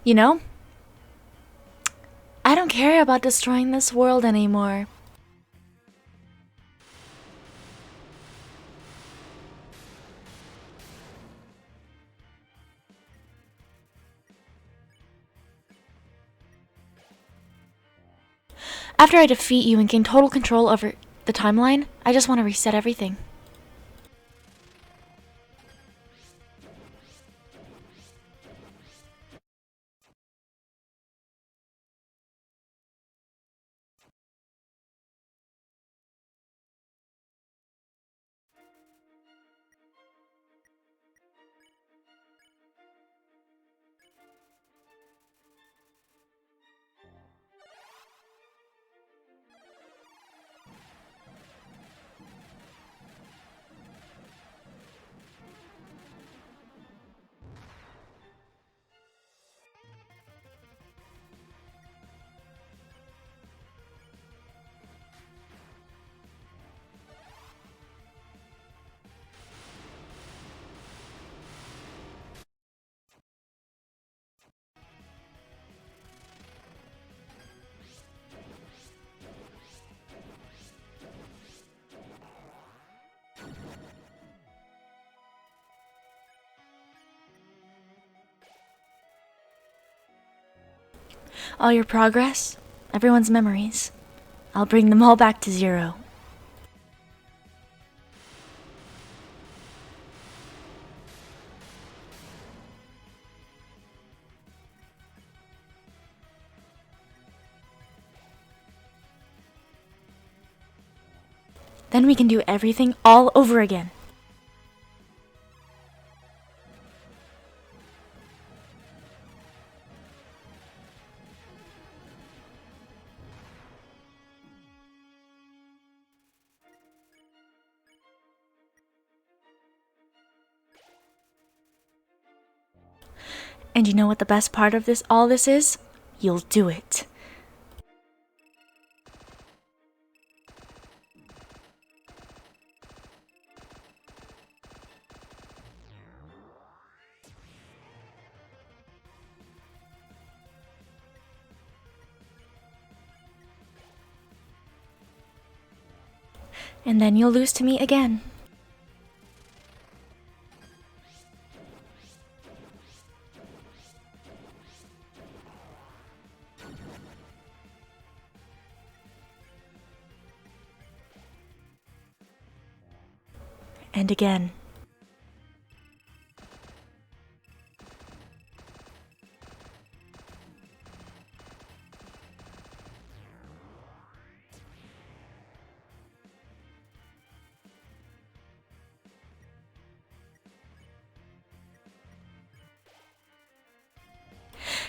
You know, I don't care about destroying this world anymore. After I defeat you and gain total control over the timeline, I just want to reset everything. All your progress, everyone's memories, I'll bring them all back to zero. Then we can do everything all over again. And you know what the best part of all this is? You'll do it. And then you'll lose to me again. And again.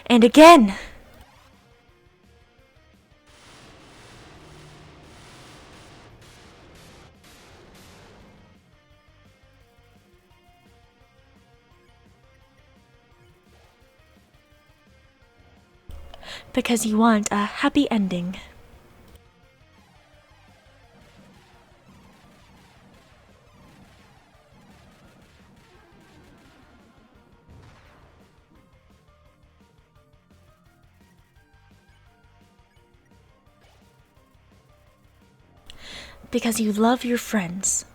And again! Because you want a happy ending. Because you love your friends.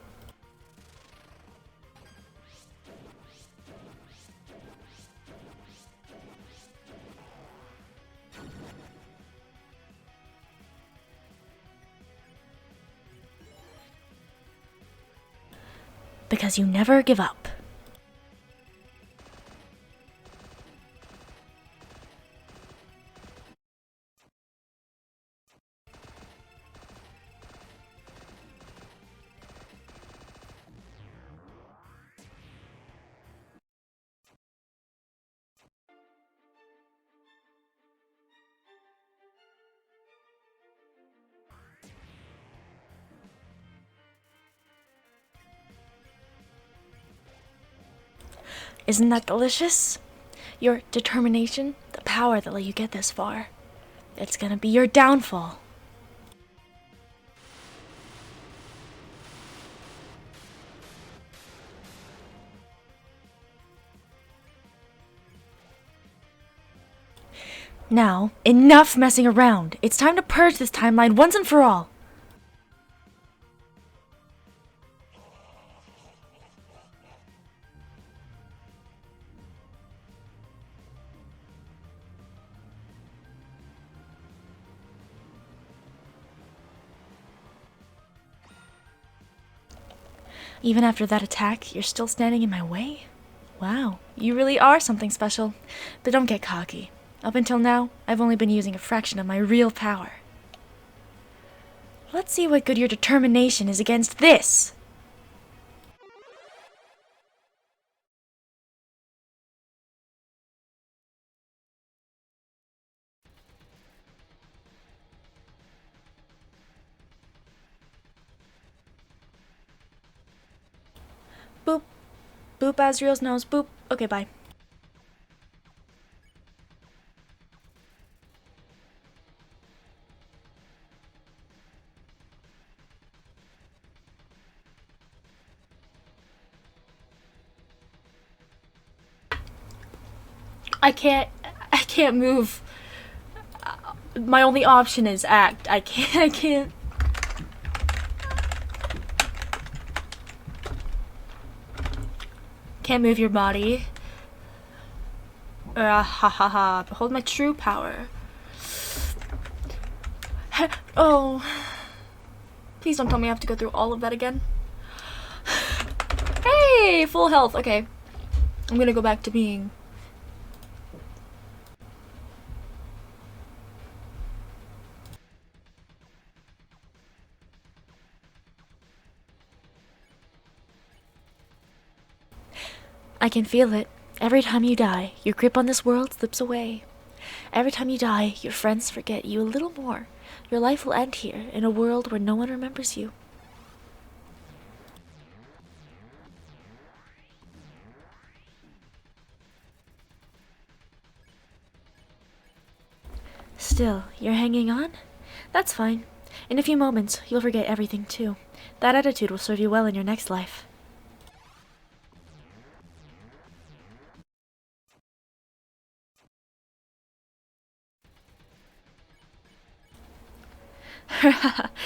Because you never give up. Isn't that delicious? Your determination, the power that let you get this far. It's gonna be your downfall. Now, enough messing around. It's time to purge this timeline once and for all. Even after that attack, you're still standing in my way? Wow, you really are something special. But don't get cocky. Up until now, I've only been using a fraction of my real power. Let's see what good your determination is against this! Boop. Boop, Asriel's nose. Boop. Okay, bye. I can't move. My only option is act. I can't. Can't move your body. Ha ha ha. Behold my true power. Oh. Please don't tell me I have to go through all of that again. Hey, full health. Okay. I'm gonna go back to being. I can feel it. Every time you die, your grip on this world slips away. Every time you die, your friends forget you a little more. Your life will end here, in a world where no one remembers you. Still, you're hanging on? That's fine. In a few moments, you'll forget everything too. That attitude will serve you well in your next life.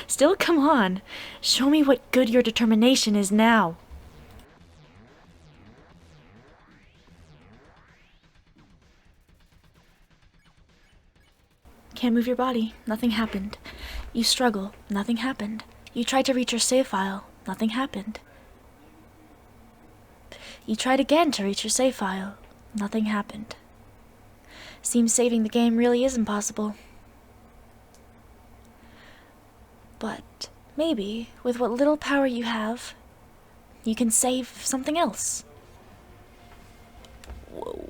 Still, come on. Show me what good your determination is now. Can't move your body. Nothing happened. You struggle. Nothing happened. You tried to reach your save file. Nothing happened. You tried again to reach your save file. Nothing happened. Seems saving the game really is impossible. But maybe, with what little power you have, you can save something else. Whoa.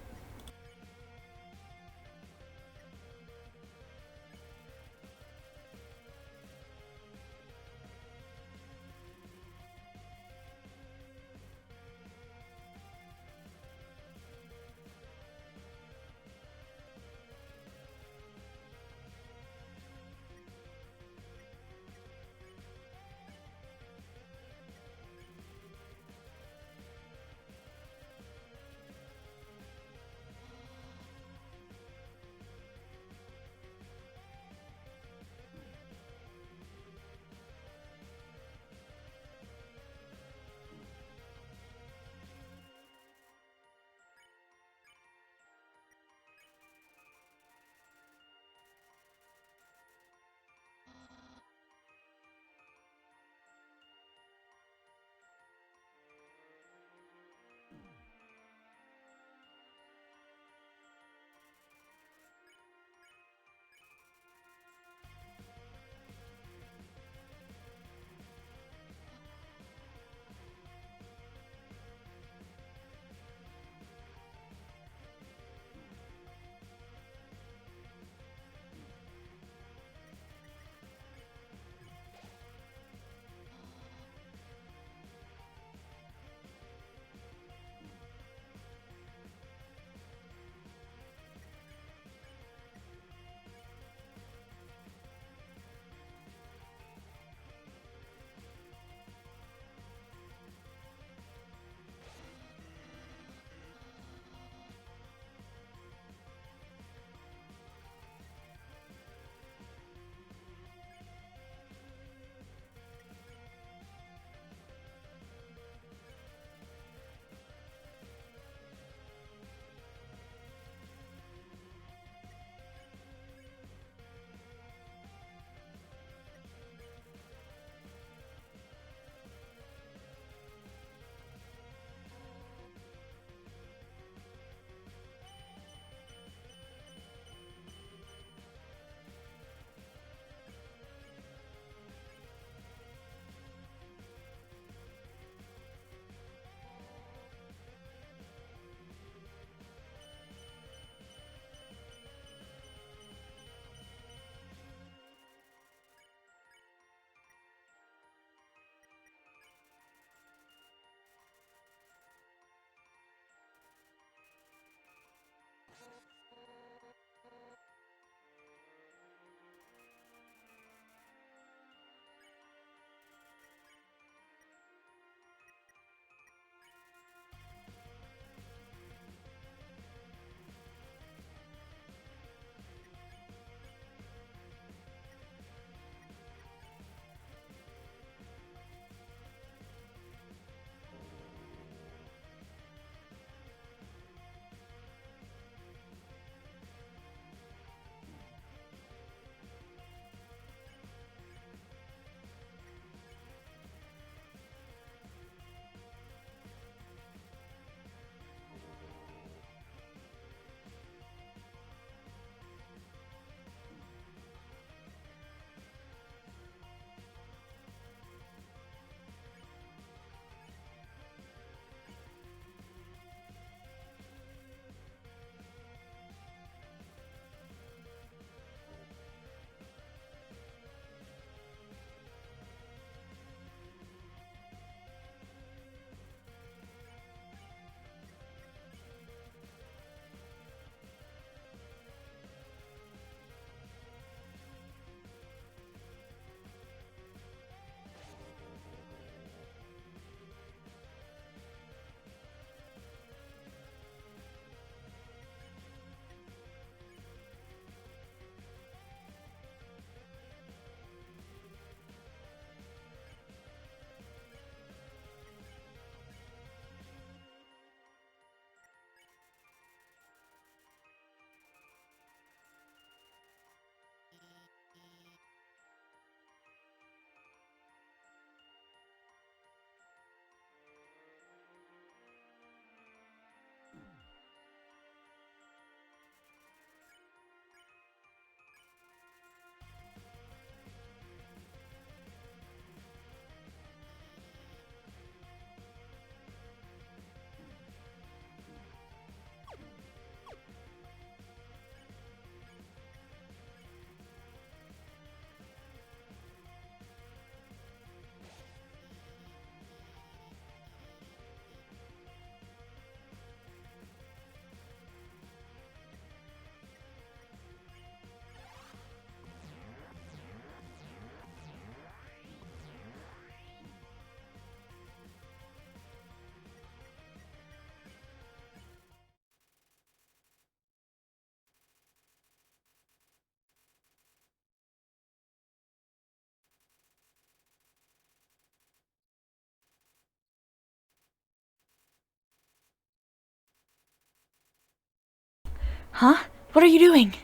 Huh? What are you doing?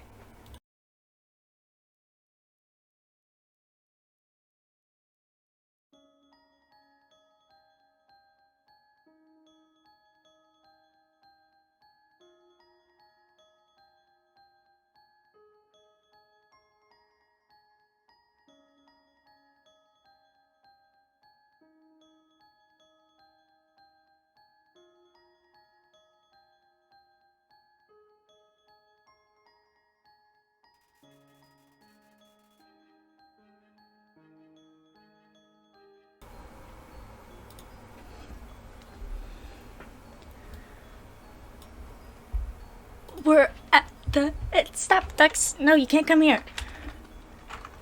We're at the... Stop, Dex. No, you can't come here.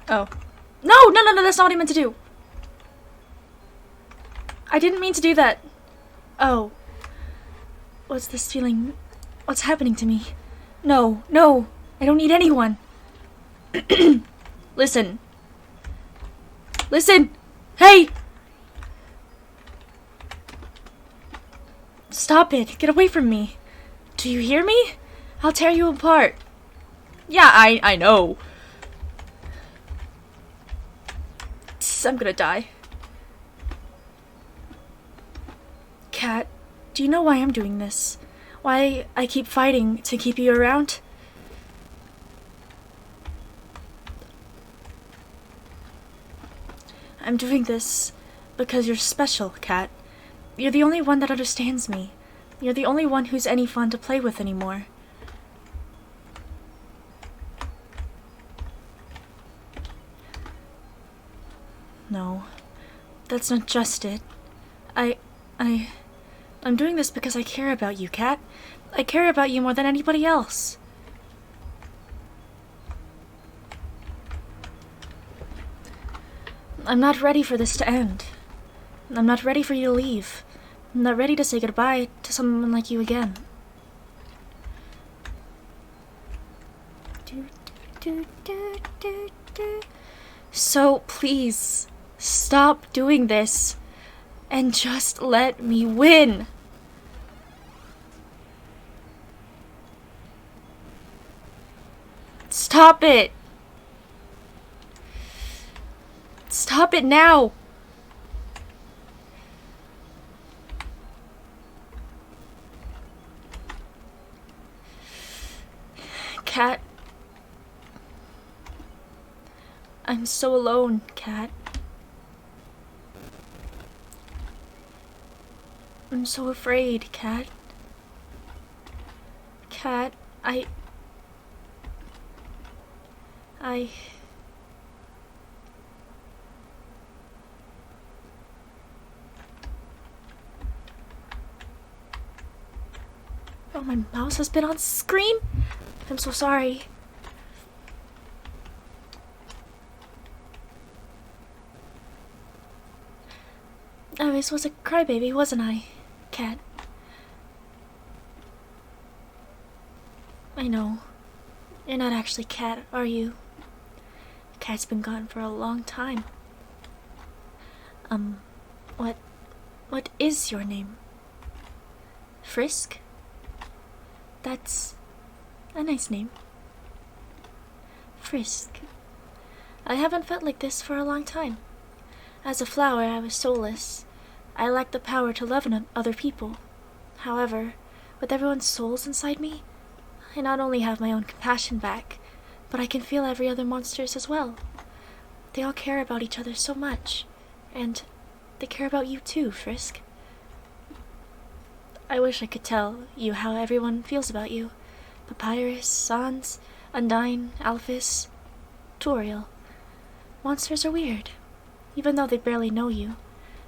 Oh. No, that's not what I meant to do. I didn't mean to do that. Oh. What's this feeling? What's happening to me? No. I don't need anyone. Listen. Hey! Stop it. Get away from me. Do you hear me? I'll tear you apart. Yeah, I know. I'm gonna die. Cat, do you know why I'm doing this? Why I keep fighting to keep you around? I'm doing this because you're special, Cat. You're the only one that understands me. You're the only one who's any fun to play with anymore. No, that's not just it. I'm doing this because I care about you, Cat. I care about you more than anybody else. I'm not ready for this to end. I'm not ready for you to leave. I'm not ready to say goodbye to someone like you again. So please, stop doing this and just let me win. Stop it. Stop it now. Cat. I'm so alone, Cat. I'm so afraid, Cat. Cat, Oh, my mouse has been on screen? I'm so sorry. I was a crybaby, wasn't I, Cat? I know. You're not actually Cat, are you? Cat's been gone for a long time. What is your name? Frisk? That's a nice name. Frisk. I haven't felt like this for a long time. As a flower, I was soulless. I lacked the power to love other people. However, with everyone's souls inside me, I not only have my own compassion back, but I can feel every other monster's as well. They all care about each other so much, and they care about you too, Frisk. I wish I could tell you how everyone feels about you. Papyrus, Sans, Undyne, Alphys, Toriel. Monsters are weird. Even though they barely know you,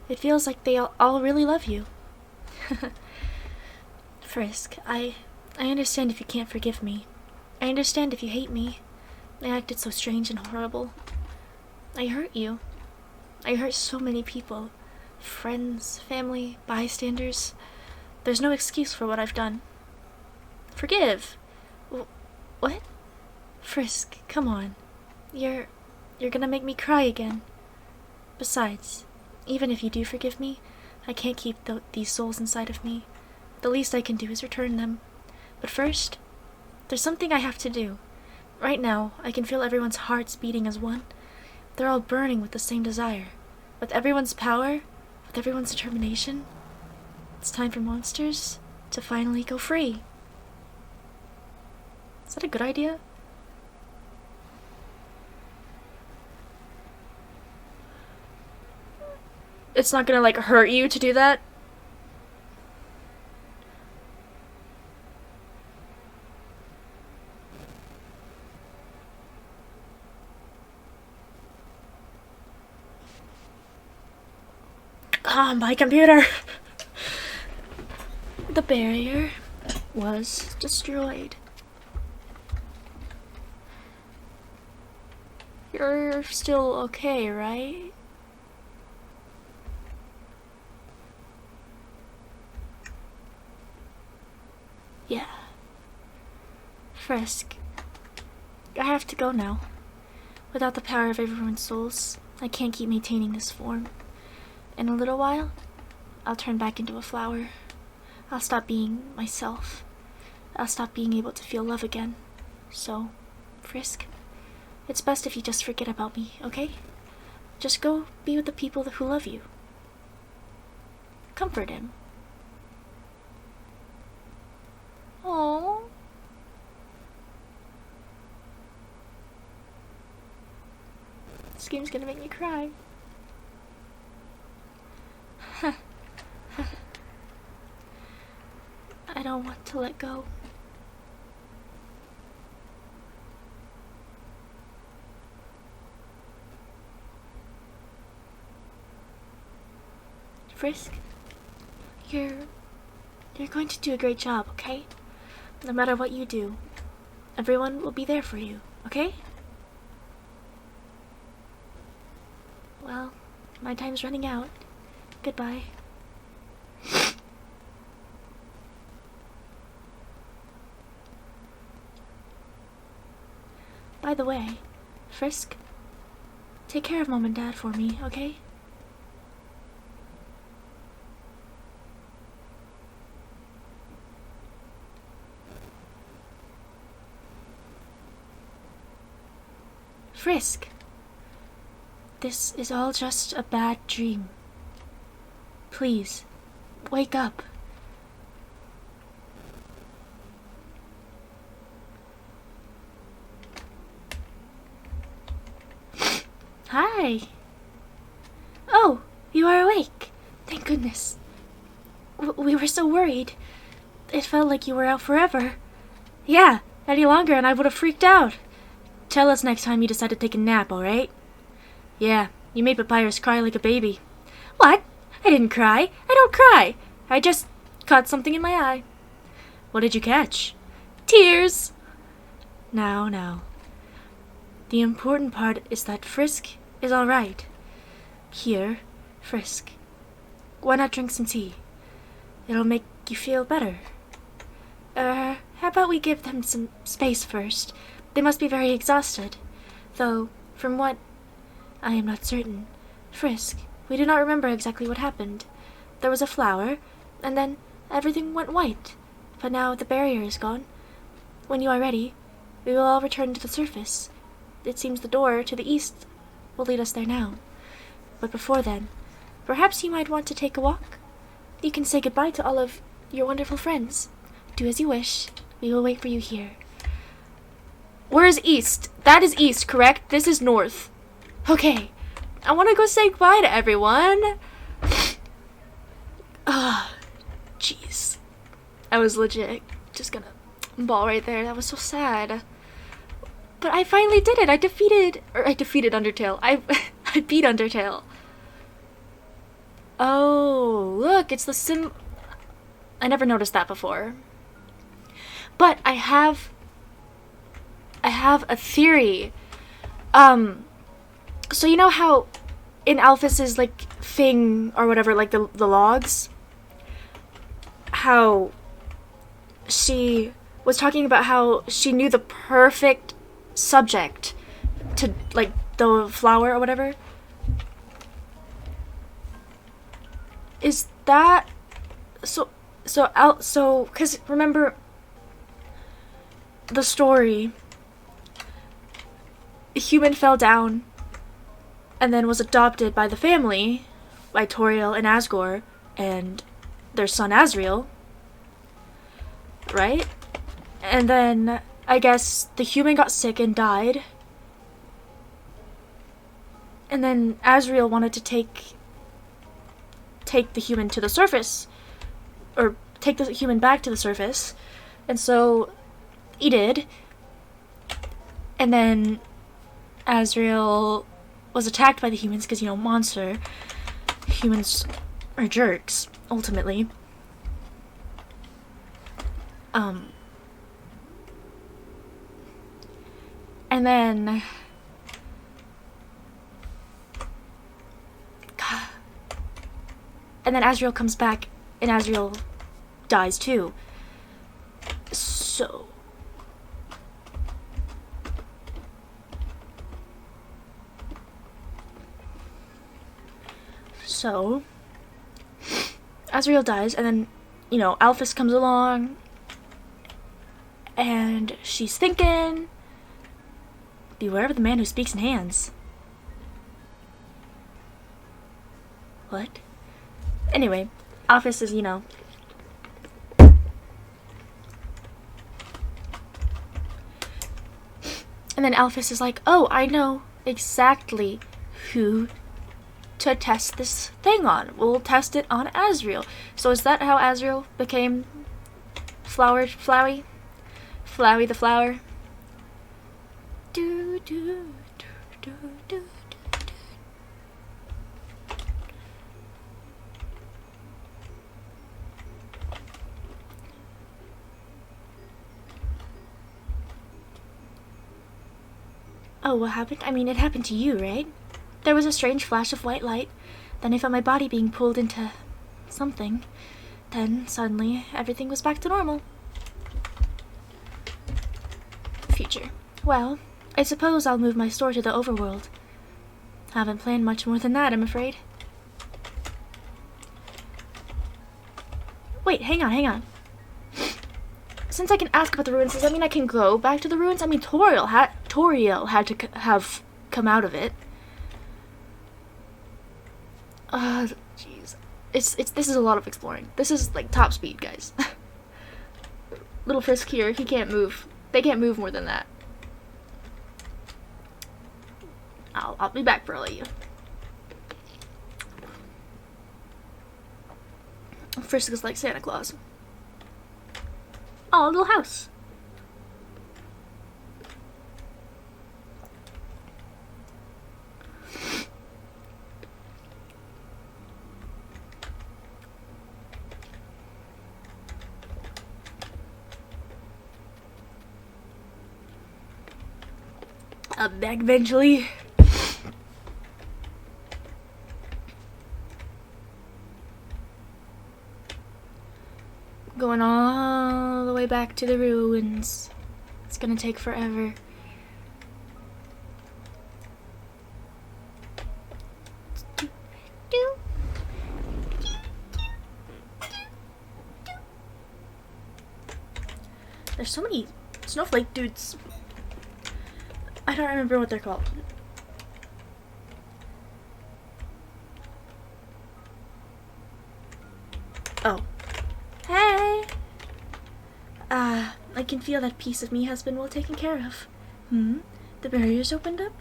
it feels like they all really love you. Frisk, I understand if you can't forgive me. I understand if you hate me. I acted so strange and horrible. I hurt you. I hurt so many people. Friends, family, bystanders. There's no excuse for what I've done. Forgive? What? Frisk, come on. You're gonna make me cry again. Besides, even if you do forgive me, I can't keep these souls inside of me. The least I can do is return them. But first, There's something I have to do. Right now, I can feel everyone's hearts beating as one. They're all burning with the same desire. With everyone's power, with everyone's determination, it's time for monsters to finally go free. Is that a good idea? It's not gonna, like, hurt you to do that? Ah, my computer! The barrier was destroyed. You're still okay, right? Yeah. Frisk, I have to go now. Without the power of everyone's souls, I can't keep maintaining this form. In a little while, I'll turn back into a flower. I'll stop being myself. I'll stop being able to feel love again. So, Frisk, it's best if you just forget about me, okay? Just go be with the people who love you. Comfort him. Aww. This game's gonna make me cry. I don't want to let go. Frisk, you're going to do a great job, okay? No matter what you do, everyone will be there for you, okay? Well, my time's running out. Goodbye. By the way, Frisk, take care of Mom and Dad for me, okay? Frisk, this is all just a bad dream. Please, wake up. Hi. Oh, you are awake. Thank goodness. We were so worried. It felt like you were out forever. Yeah, any longer and I would have freaked out. Tell us next time you decide to take a nap, alright? Yeah, you made Papyrus cry like a baby. What? I didn't cry. I don't cry. I just caught something in my eye. What did you catch? Tears. Now. The important part is that Frisk is alright. Here, Frisk. Why not drink some tea? It'll make you feel better. How about we give them some space first? They must be very exhausted. Though, from what I am not certain. Frisk, we do not remember exactly what happened. There was a flower, and then everything went white. But now the barrier is gone. When you are ready, we will all return to the surface. It seems the door to the east will lead us there now. But before then, perhaps you might want to take a walk. You can say goodbye to all of your wonderful friends. Do as you wish. We will wait for you here. Where is east? That is east, correct? This is north. Okay. I want to go say goodbye to everyone. Ah, jeez. I was legit just gonna bawl right there. That was so sad. But I finally did it. I defeated Undertale. I beat Undertale. Oh, look, it's the I never noticed that before. But I have a theory. So you know how in Alphys's like thing or whatever, like the logs, how she was talking about how she knew the perfect subject to like the flower or whatever. Is that so because remember the story, a human fell down and then was adopted by the family, by Toriel and Asgore and their son Asriel, right? And then I guess the human got sick and died. And then Asriel wanted to take the human to the surface, or take the human back to the surface, and so he did. And then Asriel was attacked by the humans because, you know, monster. Humans are jerks, ultimately. And then Asriel comes back and Asriel dies too. So Asriel dies, and then, you know, Alphys comes along and she's thinking, beware of the man who speaks in hands. What? Anyway, Alphys is, you know, and then Alphys is like, oh, I know exactly who to test this thing on. We'll test it on Asriel. So is that how Asriel became Flowey the flower? Do do do do do. Oh, what happened? I mean, it happened to you, right? There was a strange flash of white light. Then I felt my body being pulled into something. Then, suddenly, everything was back to normal. Future. Well, I suppose I'll move my store to the overworld. Haven't planned much more than that, I'm afraid. Wait, hang on. Since I can ask about the ruins, does that mean I can go back to the ruins? I mean, Toriel had to have come out of it. Jeez. This is a lot of exploring. This is like top speed, guys. Little Frisk here, he can't move. They can't move more than that. I'll be back for all of you. Frisk is like Santa Claus. Oh, a little house. I'll be back eventually. Going all the way back to the ruins. It's gonna take forever. There's so many snowflake dudes. I don't remember what they're called. Oh. Hey! I can feel that piece of me has been well taken care of. The barrier's opened up?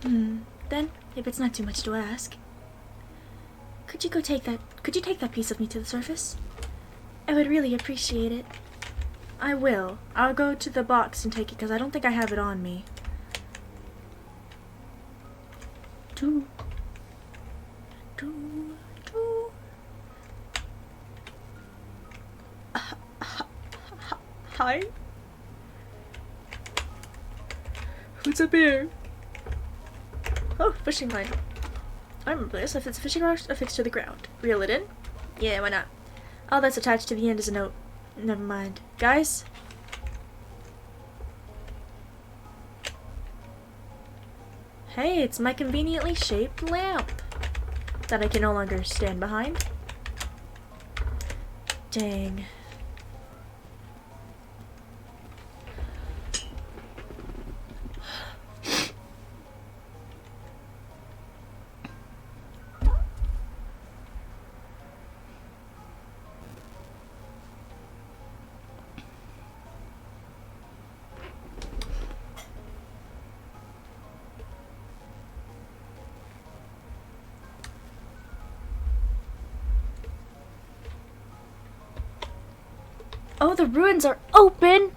Then, if it's not too much to ask, could you take that piece of me to the surface? I would really appreciate it. I will. I'll go to the box and take it, because I don't think I have it on me. Hi? What's up here? Oh, fishing line. I remember this. If it's fishing rod affixed to the ground. Reel it in? Yeah, why not? All that's attached to the end is a note. Never mind. Guys? Hey, it's my conveniently shaped lamp that I can no longer stand behind. Dang. Oh, the ruins are open!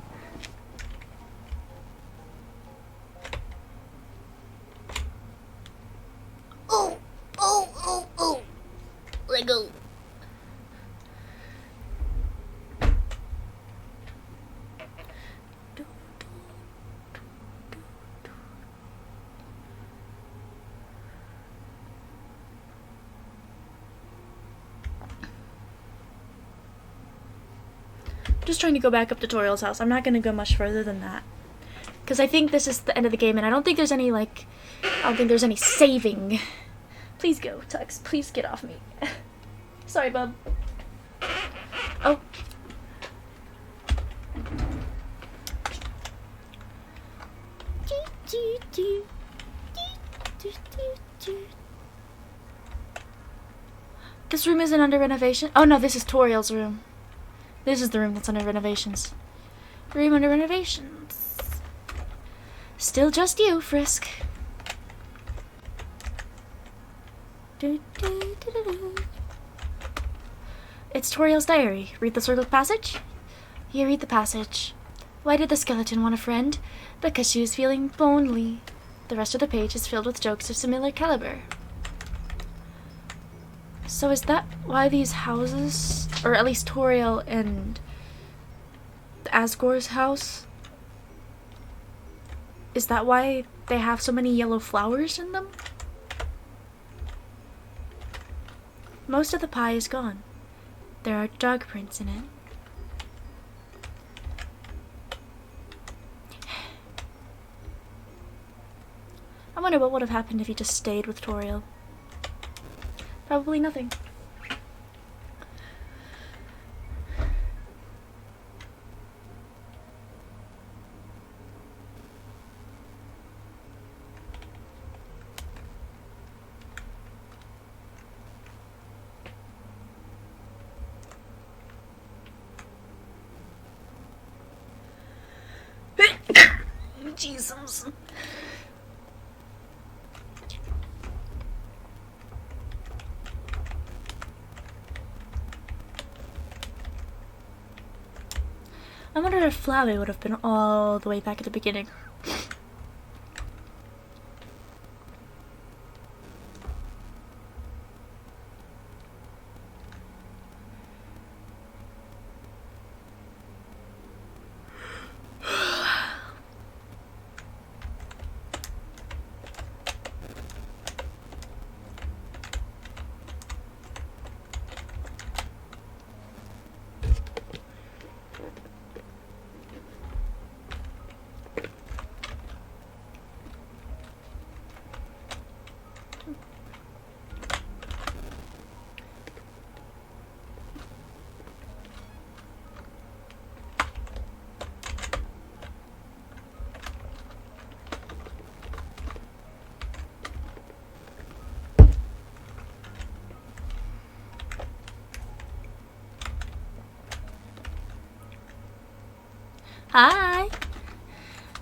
Oh, oh, oh, oh. Let go. Just trying to go back up to Toriel's house. I'm not going to go much further than that. Because I think this is the end of the game, and I don't think there's any, like... I don't think there's any saving. Please go, Tux. Please get off me. Sorry, bub. Oh. This room isn't under renovation? Oh no, this is Toriel's room. This is the room that's under renovations. Room under renovations. Still just you, Frisk. It's Toriel's diary. Read the circled passage? You read the passage. Why did the skeleton want a friend? Because she was feeling lonely. The rest of the page is filled with jokes of similar caliber. So is that why these houses, or at least Toriel and Asgore's house, is that why they have so many yellow flowers in them? Most of the pie is gone. There are dog prints in it. I wonder what would have happened if he just stayed with Toriel. Probably nothing. Jesus. I wonder if Flabby would have been all the way back at the beginning. Hi!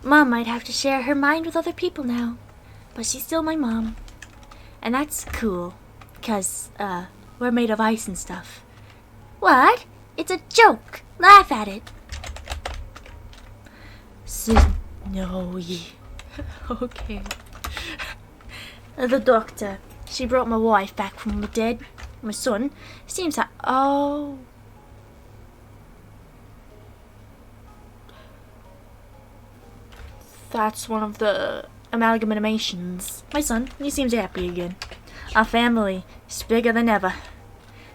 Mom might have to share her mind with other people now, but she's still my mom. And that's cool, 'cause, we're made of ice and stuff. What? It's a joke! Laugh at it! Snowy. Okay. The doctor, she brought my wife back from the dead. My son, seems that... Oh... That's one of the amalgamations. My son, he seems happy again. Our family is bigger than ever.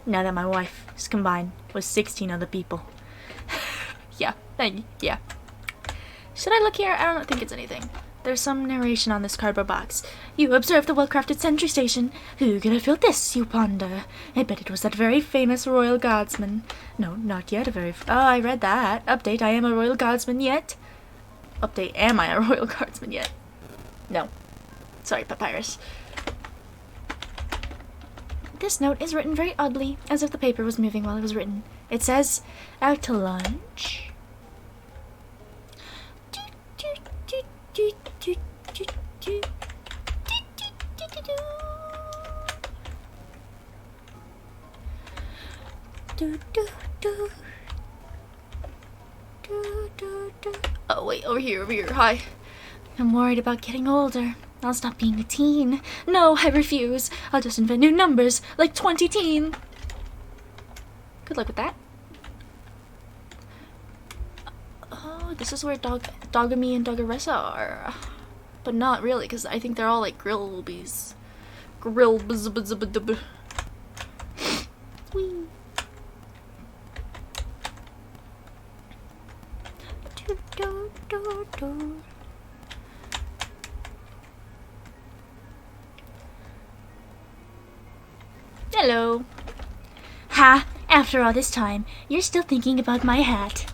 Now that my wife is combined with 16 other people. Yeah. Should I look here? I don't think it's anything. There's some narration on this cardboard box. You observe the well-crafted sentry station. Who could have built this, you ponder? I bet it was that very famous royal guardsman. No, not yet a very... Oh, I read that. Update, I am a royal guardsman yet. Update, am I a royal guardsman yet? No. Sorry, Papyrus. This note is written very oddly, as if the paper was moving while it was written. It says, out to lunch. Oh, wait, over here, hi. I'm worried about getting older. I'll stop being a teen. No, I refuse. I'll just invent new numbers, like 20-teen. Good luck with that. Oh, this is where Dogamy and Dogaressa are. But not really, because I think they're all like Grillbies. Whee. Hello. Ha! After all this time, you're still thinking about my hat.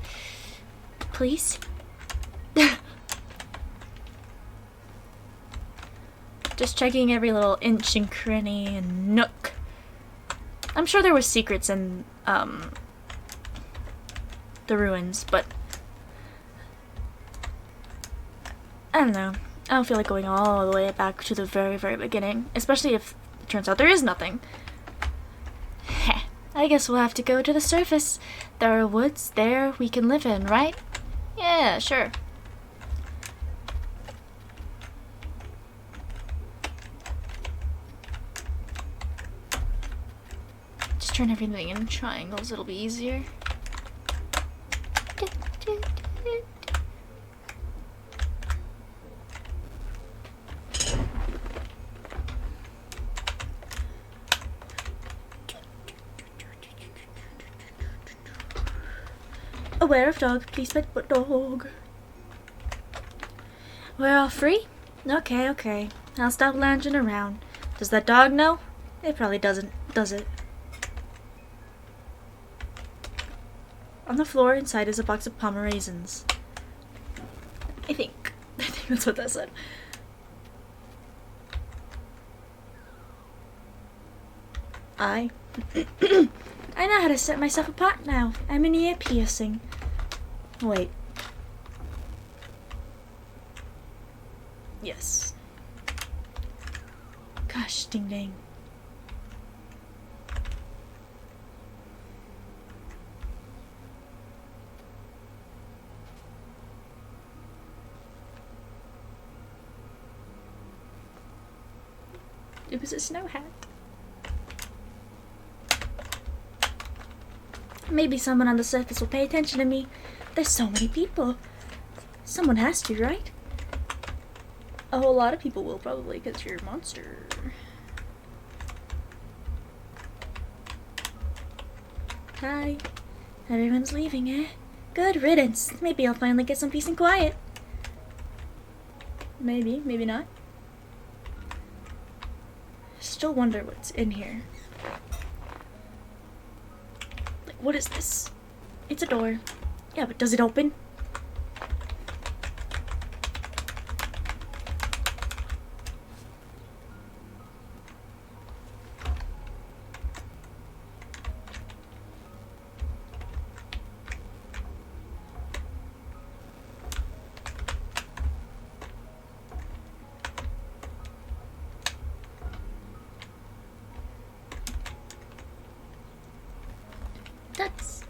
Please? Just checking every little inch and cranny and nook. I'm sure there were secrets in, the ruins, but I don't know. I don't feel like going all the way back to the very, very beginning, especially if it turns out there is nothing. Heh. I guess we'll have to go to the surface. There are woods there we can live in, right? Yeah, sure. Just turn everything in triangles, it'll be easier. Aware of dog, please pet but dog. We're all free? Okay. I'll stop lounging around. Does that dog know? It probably doesn't, does it? On the floor inside is a box of Palmer raisins. I think that's what that said. I know how to set myself apart now. I'm an ear piercing. Wait. Yes. Gosh, ding dang. It was a snow hat. Maybe someone on the surface will pay attention to me. There's so many people. Someone has to, right? A whole lot of people will probably, because you're a monster. Hi. Everyone's leaving, eh? Good riddance. Maybe I'll finally get some peace and quiet. Maybe, maybe not. Still wonder what's in here. Like, what is this? It's a door. Yeah, but does it open? That's...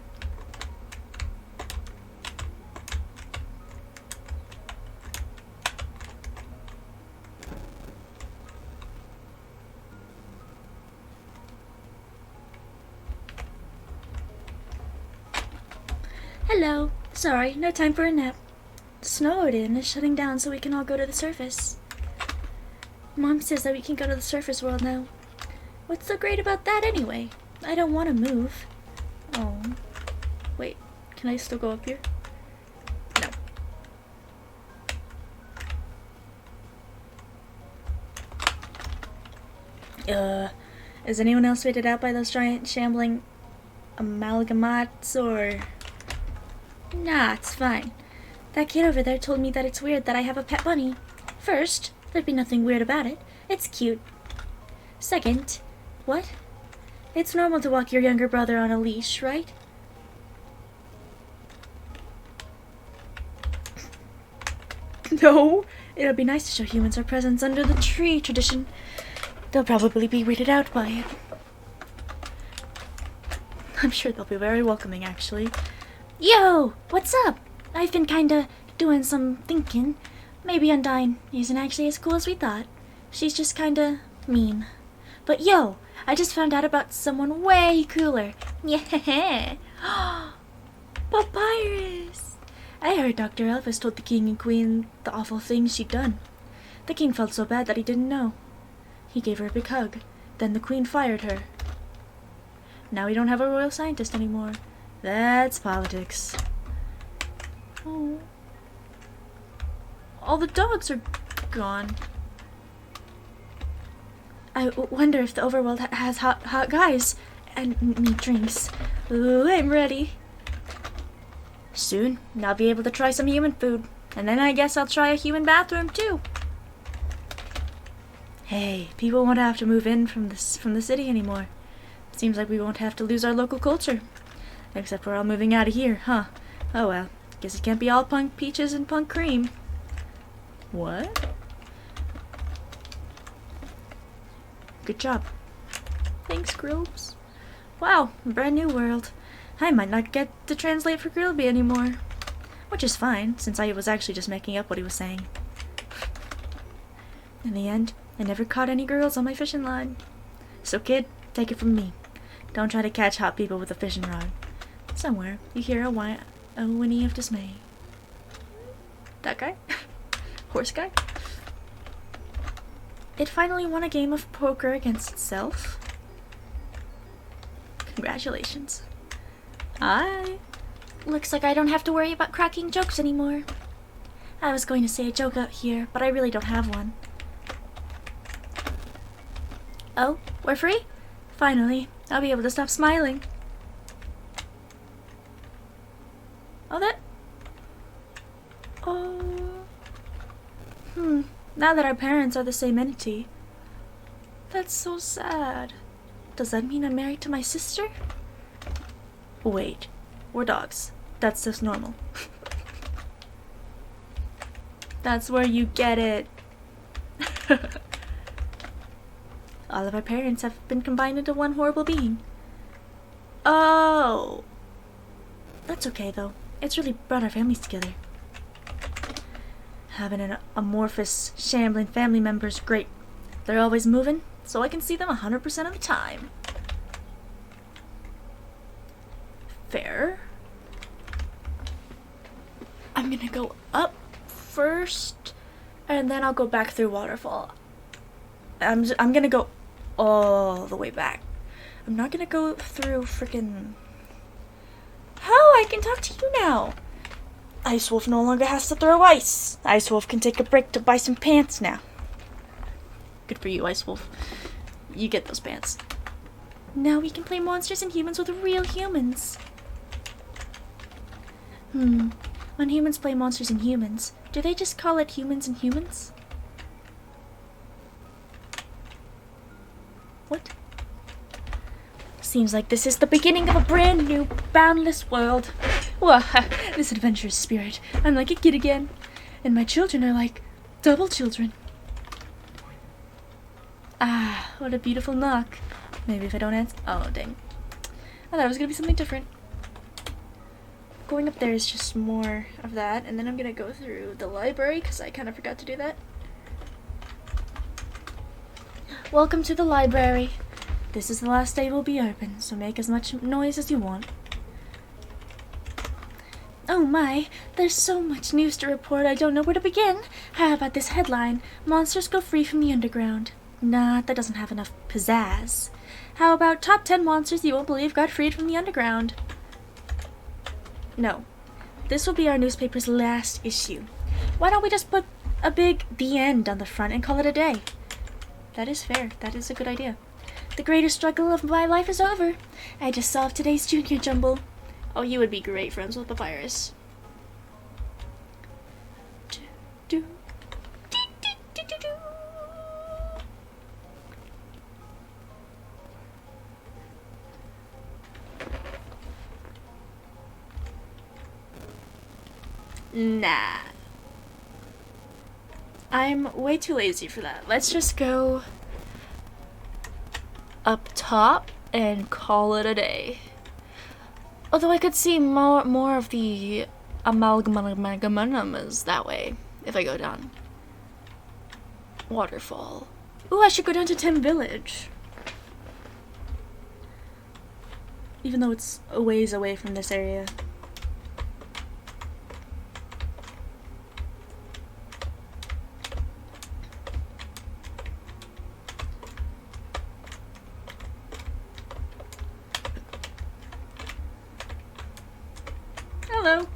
Hello. Sorry, no time for a nap. The snow Odin is shutting down so we can all go to the surface. Mom says that we can go to the surface world now. What's so great about that anyway? I don't want to move. Oh. Wait, can I still go up here? No. Is anyone else weirded out by those giant shambling amalgamats or... Nah, it's fine. That kid over there told me that it's weird that I have a pet bunny. First, there'd be nothing weird about it. It's cute. Second, what? It's normal to walk your younger brother on a leash, right? No, it'll be nice to show humans our presence under the tree tradition. They'll probably be weirded out by it. I'm sure they'll be very welcoming, actually. Yo, what's up? I've been kinda doing some thinking. Maybe Undyne isn't actually as cool as we thought. She's just kinda mean. But yo, I just found out about someone way cooler. Yeah. Papyrus! I heard Dr. Elvis told the king and queen the awful things she'd done. The king felt so bad that he didn't know. He gave her a big hug. Then the queen fired her. Now we don't have a royal scientist anymore. That's politics. Oh. All the dogs are gone. I wonder if the overworld has hot guys and neat drinks. Ooh, I'm ready. Soon, I'll be able to try some human food. And then I guess I'll try a human bathroom, too. Hey, people won't have to move in from the city anymore. Seems like we won't have to lose our local culture. Except we're all moving out of here, huh? Oh well, guess it can't be all punk peaches and punk cream. What? Good job. Thanks, Grobes. Wow, brand new world. I might not get to translate for Grilby anymore. Which is fine, since I was actually just making up what he was saying. In the end, I never caught any girls on my fishing line. So kid, take it from me. Don't try to catch hot people with a fishing rod. Somewhere, you hear a whinny of dismay. That guy? Horse guy? It finally won a game of poker against itself. Congratulations. Hi. Looks like I don't have to worry about cracking jokes anymore. I was going to say a joke out here, but I really don't have one. Oh, we're free? Finally, I'll be able to stop smiling. Oh, that... Oh... Now that our parents are the same entity. That's so sad. Does that mean I'm married to my sister? Wait, we're dogs. That's just normal. That's where you get it. All of our parents have been combined into one horrible being. Oh. That's okay, though. It's really brought our families together. Having an amorphous, shambling family member is great. They're always moving, so I can see them 100% of the time. Fair. I'm gonna go up first, and then I'll go back through waterfall. I'm gonna go all the way back. I'm not gonna go through frickin'... Oh, I can talk to you now! Ice Wolf no longer has to throw ice. Ice Wolf can take a break to buy some pants now. Good for you, Ice Wolf. You get those pants. Now we can play monsters and humans with real humans. When humans play monsters and humans, do they just call it humans and humans? What? Seems like this is the beginning of a brand new, boundless world. Wah, this adventurous spirit. I'm like a kid again. And my children are like double children. Ah, what a beautiful knock. Maybe if I don't answer... Oh, dang. I thought it was going to be something different. Going up there is just more of that. And then I'm going to go through the library because I kind of forgot to do that. Welcome to the library. This is the last day we'll be open, so make as much noise as you want. Oh my, there's so much news to report I don't know where to begin. How about this headline? Monsters go free from the underground. Nah, that doesn't have enough pizzazz. How about top 10 monsters you won't believe got freed from the underground? No. This will be our newspaper's last issue. Why don't we just put a big "The End" on the front and call it a day? That is fair. That is a good idea. The greatest struggle of my life is over. I just solved today's junior jumble. Oh, you would be great friends with Papyrus. Nah. I'm way too lazy for that. Let's just go up top and call it a day. Although I could see more of the amalgamamas that way if I go down. Waterfall. Ooh, I should go down to Tim Village. Even though it's a ways away from this area. Hello.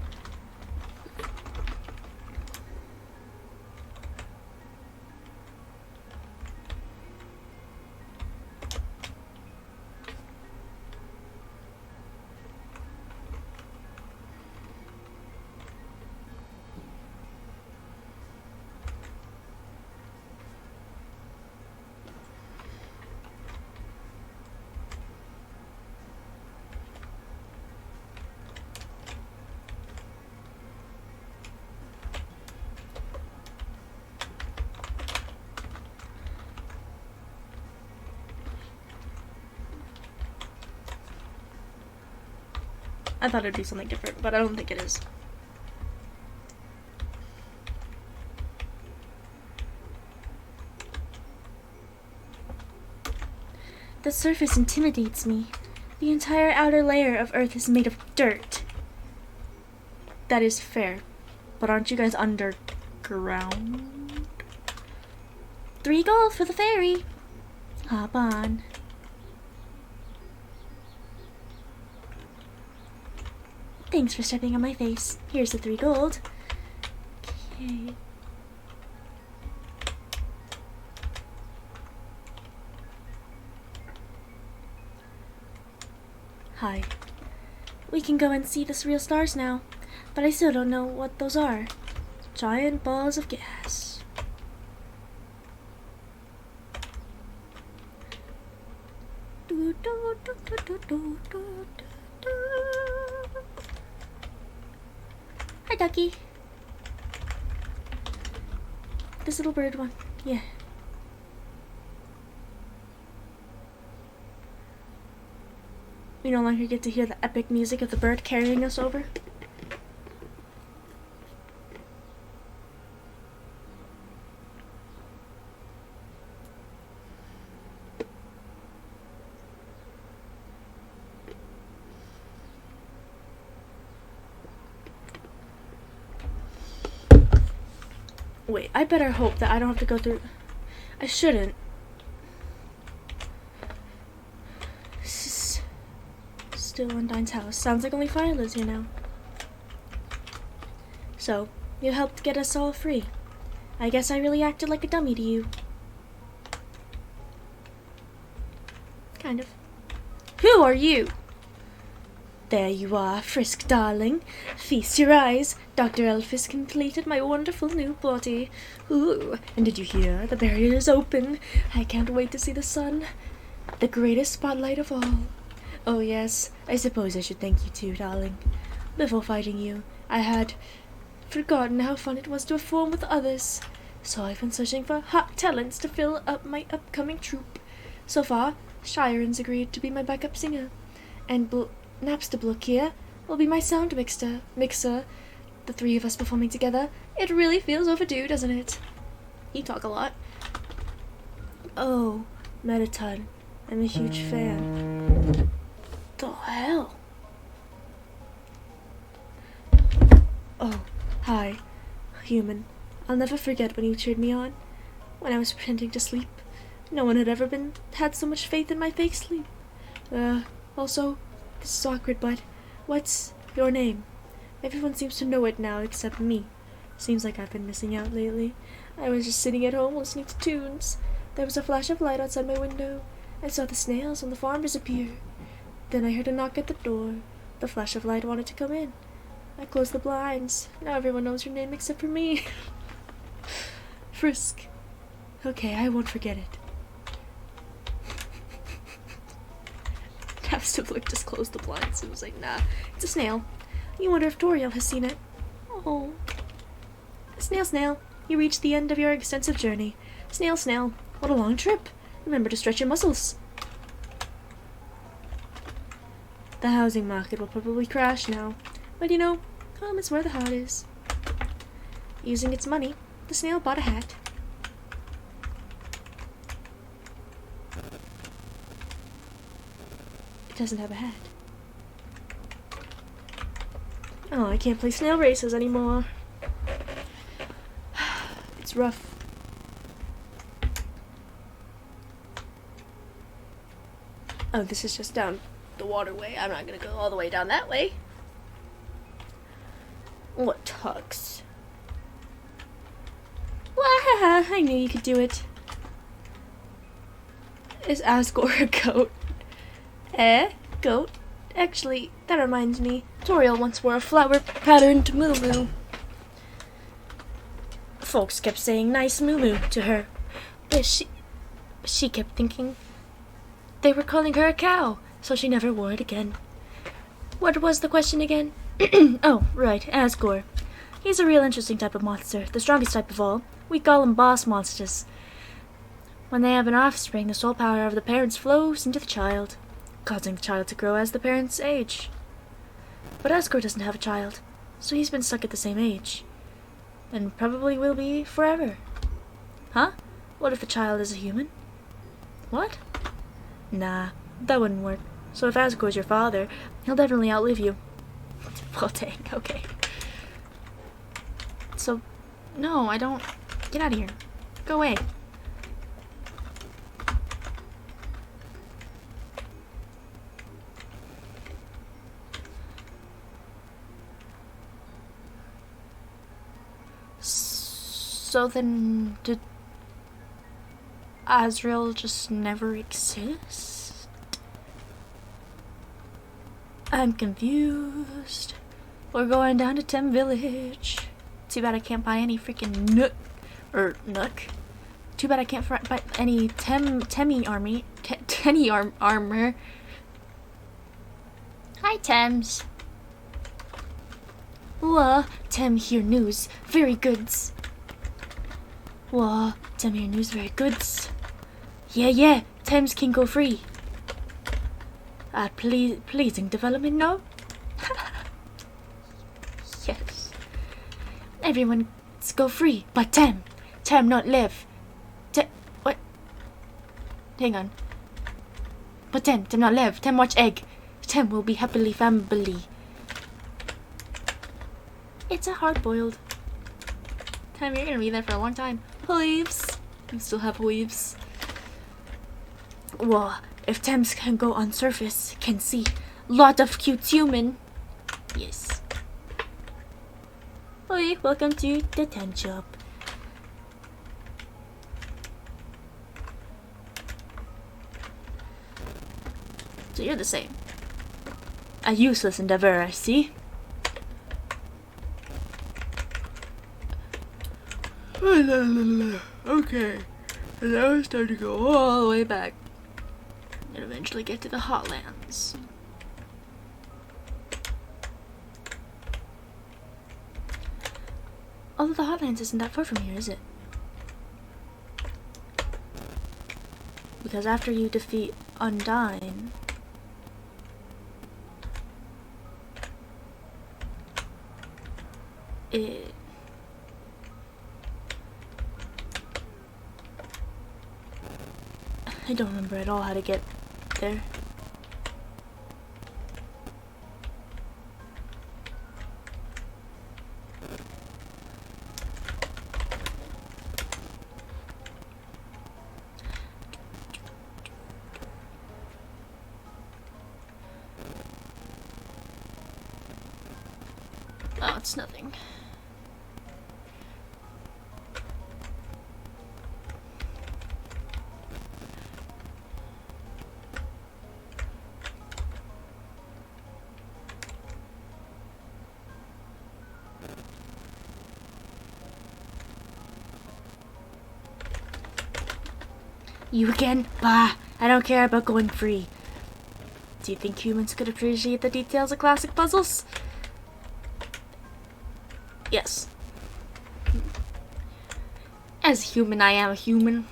I thought it'd be something different, but I don't think it is. The surface intimidates me. The entire outer layer of Earth is made of dirt. That is fair. But aren't you guys underground? 3 gold for the ferry. Hop on. Thanks for stepping on my face. Here's the 3 gold. Okay. Hi. We can go and see the real stars now, but I still don't know what those are. Giant balls of gas. Hi, Ducky. This little bird one. Yeah. We no longer get to hear the epic music of the bird carrying us over. Wait, I better hope that I don't have to go through... I shouldn't. Still Undine's house. Sounds like only Fire lives here now. So, you helped get us all free. I guess I really acted like a dummy to you. Kind of. Who are you? There you are, Frisk darling. Feast your eyes. Dr. Elphys completed my wonderful new body. Ooh, and did you hear? The barrier is open. I can't wait to see the sun. The greatest spotlight of all. Oh yes, I suppose I should thank you too, darling. Before fighting you, I had forgotten how fun it was to perform with others. So I've been searching for hot talents to fill up my upcoming troupe. So far, Shiren's agreed to be my backup singer. And Napstablook here will be my sound mixer. The 3 of us performing together. It really feels overdue, doesn't it? You talk a lot. Oh, Mettaton. I'm a huge fan. The hell? Oh, hi, human. I'll never forget when you cheered me on, when I was pretending to sleep. No one had ever had so much faith in my fake sleep. Also, this is awkward, but what's your name? Everyone seems to know it now except me. Seems like I've been missing out lately. I was just sitting at home listening to tunes. There was a flash of light outside my window. I saw the snails on the farm disappear. Then I heard a knock at the door. The flash of light wanted to come in. I closed the blinds. Now everyone knows your name except for me. Frisk. Okay, I won't forget it. Napstablook just closed the blinds and was like, nah, it's a snail. You wonder if Doriel has seen it. Oh. Snail, snail, you reached the end of your extensive journey. Snail, snail, what a long trip. Remember to stretch your muscles. The housing market will probably crash now. But you know, Home is where the heart is. Using its money, the snail bought a hat. It doesn't have a hat. Oh, I can't play snail races anymore. It's rough. Oh, this is just down the waterway. I'm not gonna go all the way down that way. What tucks? Wah! I knew you could do it. Is Asgore a goat? Goat? Actually, that reminds me. Toriel once wore a flower-patterned moo-moo. Folks kept saying nice moo-moo to her. But she kept thinking they were calling her a cow, so she never wore it again. What was the question again? Oh, right, Asgore. He's a real interesting type of monster, the strongest type of all. We call them boss monsters. When they have an offspring, the soul power of the parents flows into the child, causing the child to grow as the parents age. But Asgore doesn't have a child, so he's been stuck at the same age. And probably will be forever. Huh? What if the child is a human? What? Nah, that wouldn't work. So if Asgore's your father, he'll definitely outlive you. Well, dang, okay. So, no, I don't... Get out of here. Go away. So then, did Azrael just never exist? I'm confused. We're going down to Tem Village. Too bad I can't buy any freaking nook. Too bad I can't buy any Temmie armor. Hi, Tems. Wah, Tem hear news. Very goods. Wah, Tem hear news. Very goods. Yeah, Tems can go free. Pleasing development, no? Yes. Everyone go free, but Tem not live. What? Hang on. But Tem not live. Tem watch egg. Tem will be happily family. It's a hard-boiled. Tem, you're gonna be there for a long time. Weaves. You still have weaves. Whoa, if Tems can go on surface, can see lot of cute human. Yes. Oi, welcome to the Tem shop. So you're the same. A useless endeavor, I see. Okay. And now it's time to go all the way back. And eventually get to the Hotlands. Although the Hotlands isn't that far from here, is it? Because after you defeat Undyne... I don't remember at all how to get there. Oh, it's nothing. You again? Bah! I don't care about going free. Do you think humans could appreciate the details of classic puzzles? Yes. As human, I am a human.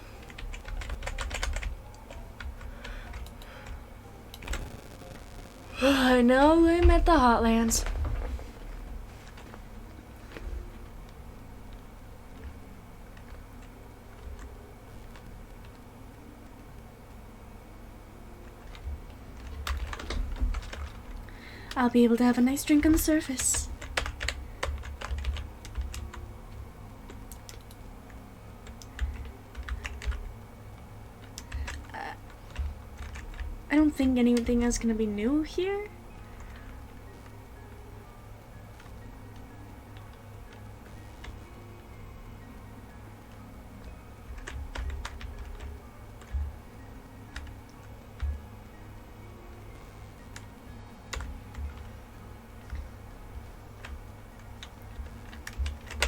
I know I'm at the Hotlands. I'll be able to have a nice drink on the surface. I don't think anything is gonna be new here.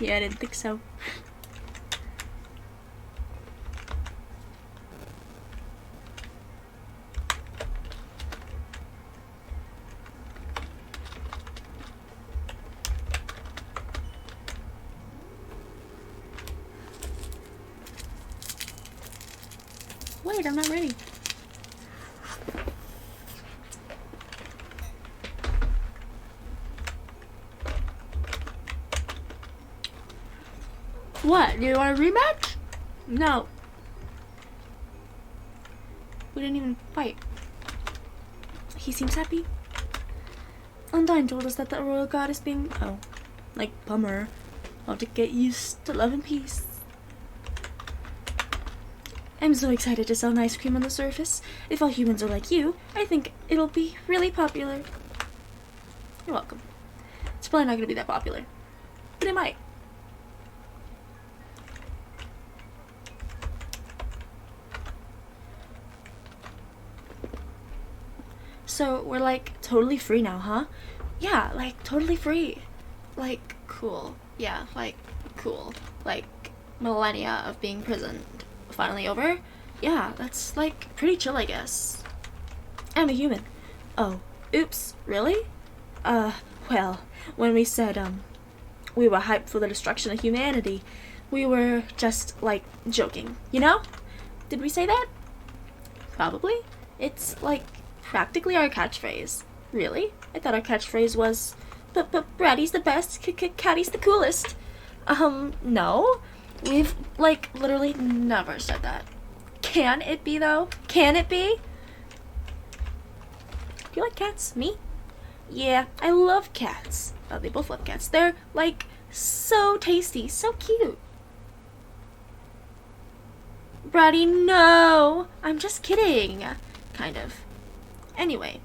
Yeah, I didn't think so. Wait, I'm not ready. What? Do you want a rematch? No. We didn't even fight. He seems happy. Undyne told us that the royal god is being... Oh. Like, bummer. I'll have to get used to love and peace. I'm so excited to sell an ice cream on the surface. If all humans are like you, I think it'll be really popular. You're welcome. It's probably not gonna be that popular. But it might. So, we're like totally free now, huh? Yeah, like totally free. Like, cool. Yeah, like, cool. Like, millennia of being prisoned finally over? Yeah, that's like pretty chill, I guess. I'm a human. Oh, oops, really? Well, when we said, we were hyped for the destruction of humanity, we were just, like, joking, you know? Did we say that? Probably. It's, like, practically our catchphrase. Really? I thought our catchphrase was, but Bratty's the best, Catty's the coolest. No. We've, like, literally never said that. Can it be, though? Can it be? Do you like cats? Me? Yeah, I love cats. Oh, they both love cats. They're, like, so tasty, so cute. Bratty, no! I'm just kidding. Kind of. Anyway,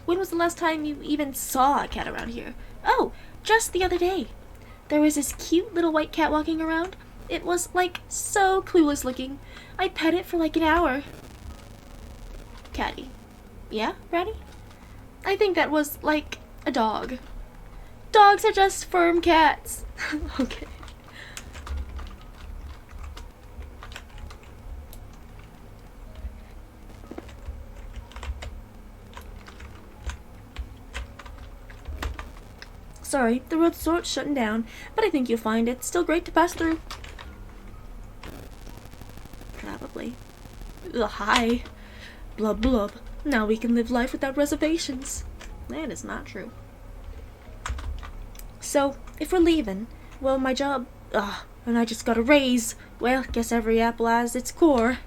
when was the last time you even saw a cat around here? Oh, just the other day. There was this cute little white cat walking around. It was, like, so clueless looking. I pet it for, like, an hour. Catty. Yeah, Bratty? I think that was, like, a dog. Dogs are just firm cats. Okay. Sorry, the road's sort shutting down, but I think you'll find it still great to pass through. Probably. Ugh, hi. Blub blub. Now we can live life without reservations. That is not true. So, if we're leaving, well, my job... and I just got a raise. Well, guess every apple has its core.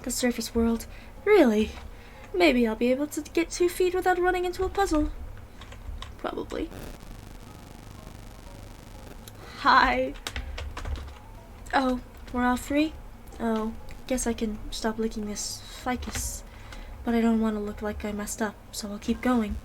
The surface world. Really? Maybe I'll be able to get 2 feet without running into a puzzle. Probably. Hi. Oh, we're all free? Oh, guess I can stop licking this ficus. But I don't want to look like I messed up, so I'll keep going.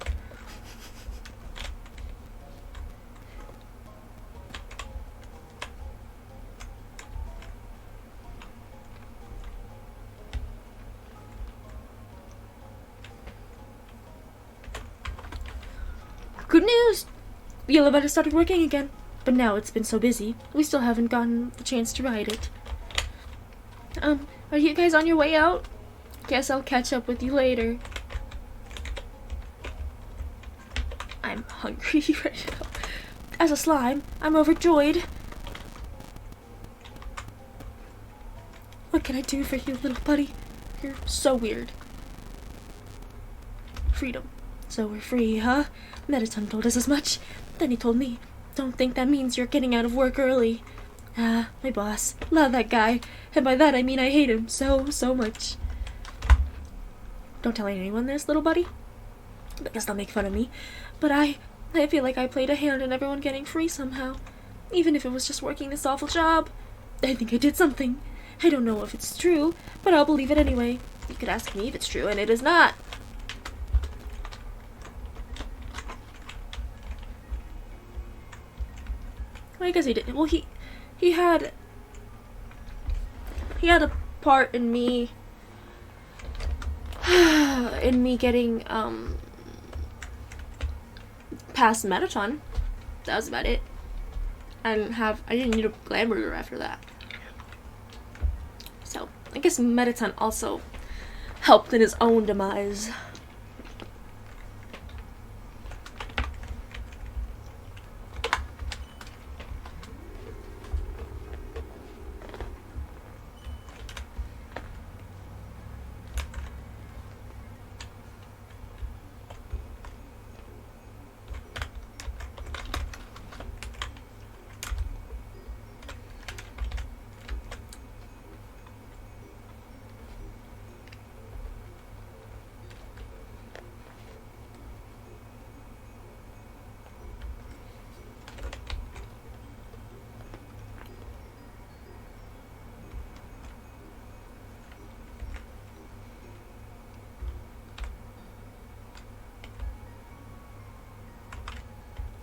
Good news! The elevator started working again, but now it's been so busy, we still haven't gotten the chance to ride it. Are you guys on your way out? Guess I'll catch up with you later. I'm hungry right now. As a slime, I'm overjoyed. What can I do for you, little buddy? You're so weird. Freedom. So we're free, huh? Mettaton told us as much. Then he told me, don't think that means you're getting out of work early. My boss. Love that guy. And by that I mean I hate him so much. don't tell anyone this, little buddy, because they'll make fun of me. But I feel like I played a hand in everyone getting free somehow. Even if it was just working this awful job. I think I did something. I don't know if it's true, but I'll believe it anyway. You could ask me if it's true, and it is not. Well, I guess he did. Well, he had a part in me getting past Mettaton. That was about it. I didn't need a Glamburger after that. So I guess Mettaton also helped in his own demise.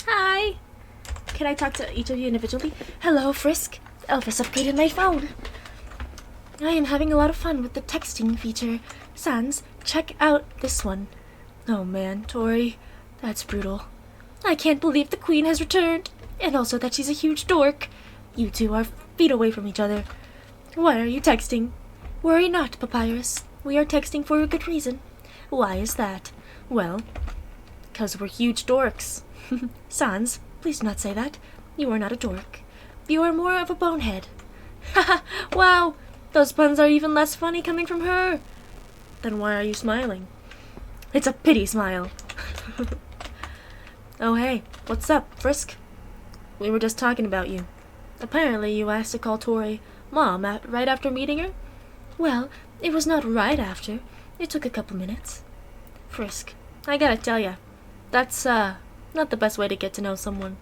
Hi! Can I talk to each of you individually? Hello, Frisk. Elvis upgraded my phone. I am having a lot of fun with the texting feature. Sans, check out this one. Oh man, Tori, that's brutal. I can't believe the queen has returned, and also that she's a huge dork. You two are feet away from each other. Why are you texting? Worry not, Papyrus. We are texting for a good reason. Why is that? Well, 'cause we're huge dorks. Sans, please do not say that. You are not a dork. You are more of a bonehead. Haha, wow! Those puns are even less funny coming from her. Then why are you smiling? It's a pity smile. Oh hey, what's up, Frisk? We were just talking about you. Apparently you asked to call Tori Mom right after meeting her? Well, it was not right after. It took a couple minutes. Frisk, I gotta tell ya, that's, not the best way to get to know someone.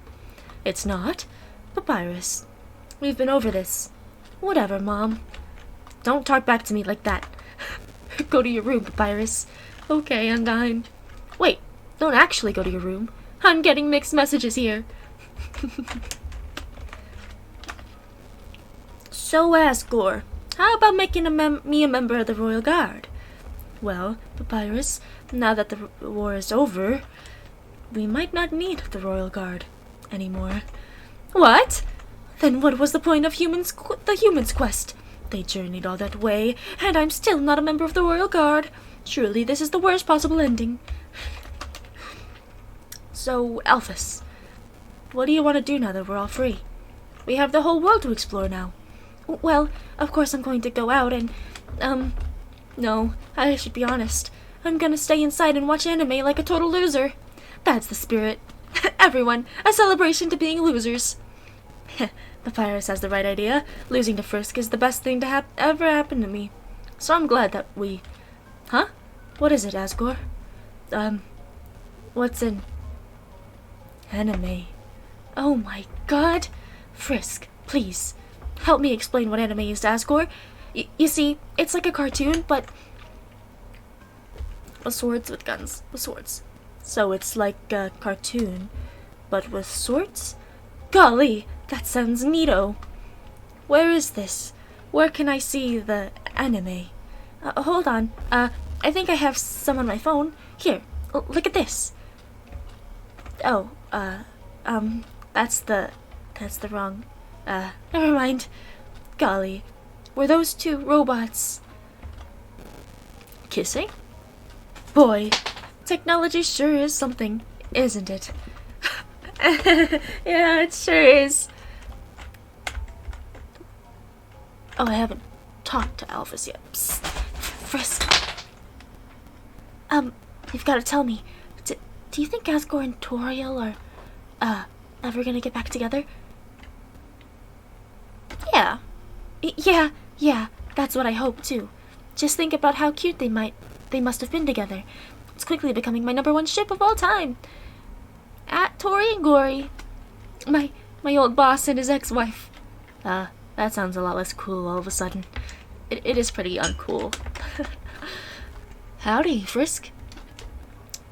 It's not? Papyrus, we've been over this. Whatever, Mom. Don't talk back to me like that. Go to your room, Papyrus. Okay, Undyne. Wait, don't actually go to your room. I'm getting mixed messages here. So, Asgore, how about making me a member of the Royal Guard? Well, Papyrus, now that the war is over, we might not need the Royal Guard anymore. What? Then what was the point of the humans' quest? They journeyed all that way, and I'm still not a member of the Royal Guard. Surely this is the worst possible ending. So, Alphys, what do you want to do now that we're all free? We have the whole world to explore now. Well, of course I'm going to go out and, no, I should be honest. I'm gonna stay inside and watch anime like a total loser. That's the spirit. Everyone, a celebration to being losers. Papyrus has the right idea. Losing to Frisk is the best thing to ever happen to me. So I'm glad that we... Huh? What is it, Asgore? What's in... anime? Oh my god! Frisk, please, help me explain what anime is to Asgore. You see, it's like a cartoon, but... with swords with guns. With swords. So it's like a cartoon, but with swords? Golly, that sounds neato. Where is this? Where can I see the anime? Hold on. I think I have some on my phone. Here, look at this. Oh, that's the wrong, never mind. Golly, were those two robots kissing? Boy, technology sure is something, isn't it? Yeah, it sure is. Oh, I haven't talked to Alphys yet. Psst. Frisk. You've got to tell me. Do you think Asgore and Toriel are, ever gonna get back together? Yeah. Yeah, that's what I hope, too. Just think about how cute they might They must have been together. It's quickly becoming my #1 ship of all time. At Tori and Gory. My old boss and his ex-wife. That sounds a lot less cool all of a sudden. It is pretty uncool. Howdy, Frisk.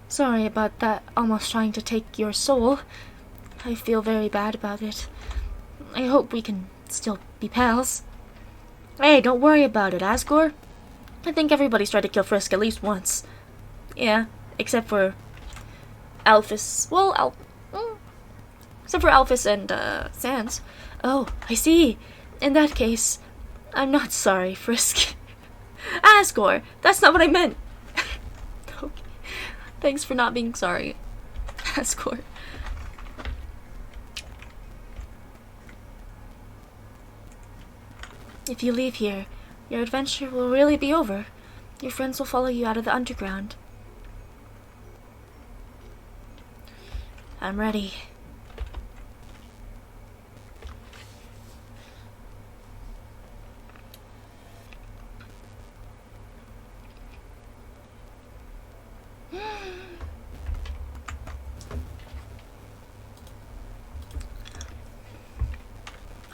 Sorry about that almost trying to take your soul. I feel very bad about it. I hope we can still be pals. Hey, don't worry about it, Asgore. I think everybody's tried to kill Frisk at least once. Yeah, except for Alphys. Well, except for Alphys and, Sans. Oh, I see. In that case, I'm not sorry, Frisk. Asgore, that's not what I meant. Okay. Thanks for not being sorry, Asgore. If you leave here, your adventure will really be over. Your friends will follow you out of the underground. I'm ready.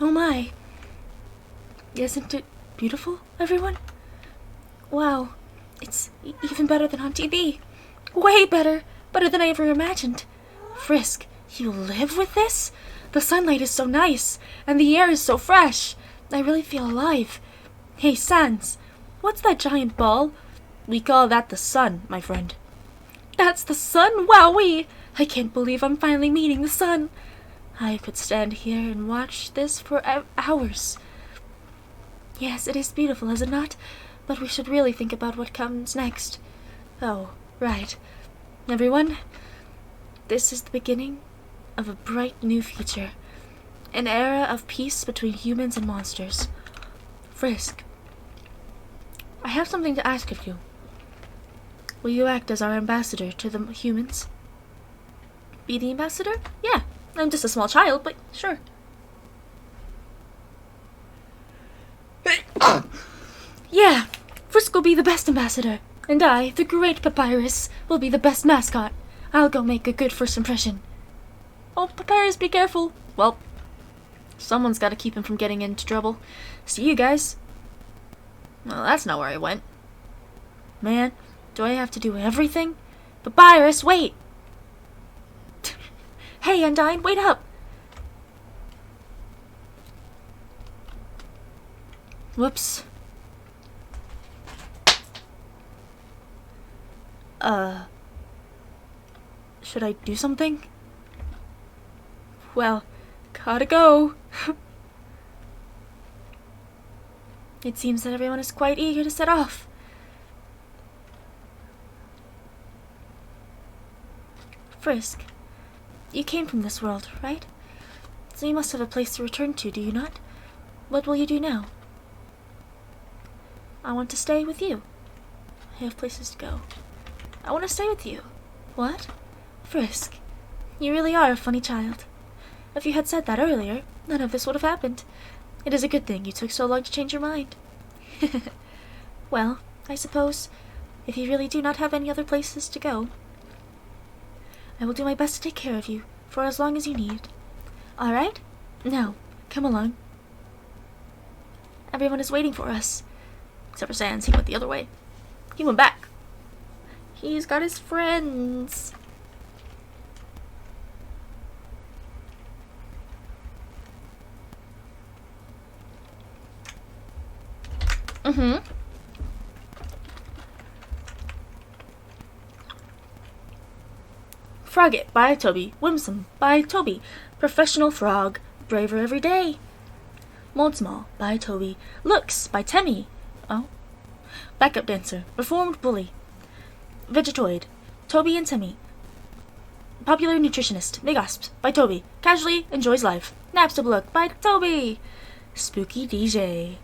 Oh my. Isn't it beautiful, everyone? Wow, it's even better than on TV. Way better! Better than I ever imagined. Frisk, you live with this? The sunlight is so nice, and the air is so fresh. I really feel alive. Hey, Sans, what's that giant ball? We call that the sun, my friend. That's the sun? Wowee! I can't believe I'm finally meeting the sun. I could stand here and watch this for hours. Yes, it is beautiful, is it not? But we should really think about what comes next. Oh, right. Everyone, this is the beginning of a bright new future. An era of peace between humans and monsters. Frisk, I have something to ask of you. Will you act as our ambassador to the humans? Be the ambassador? Yeah, I'm just a small child, but sure. Yeah, Frisk will be the best ambassador, and I, the great Papyrus, will be the best mascot. I'll go make a good first impression. Oh, Papyrus, be careful. Well, someone's got to keep him from getting into trouble. See you guys. Well, that's not where I went. Man, do I have to do everything? Papyrus, wait! Hey, Undyne, wait up! Whoops. Should I do something? Well, gotta go. It seems that everyone is quite eager to set off. Frisk, you came from this world, right? So you must have a place to return to, do you not? What will you do now? I want to stay with you. I have places to go. I want to stay with you. What? Frisk, you really are a funny child. If you had said that earlier, none of this would have happened. It is a good thing you took so long to change your mind. Well, I suppose, if you really do not have any other places to go, I will do my best to take care of you for as long as you need. All right? Now, come along. Everyone is waiting for us. Except for Sans, he went the other way. He went back. He's got his friends. Frogget by Toby. Whimsum by Toby. Professional Frog. Braver every day. Moldsmal by Toby. Looks by Temmie. Oh. Backup Dancer. Reformed Bully. Vegetoid. Toby and Temmie. Popular Nutritionist. Megasp by Toby. Casually Enjoys Life. Napstablook by Toby. Spooky DJ.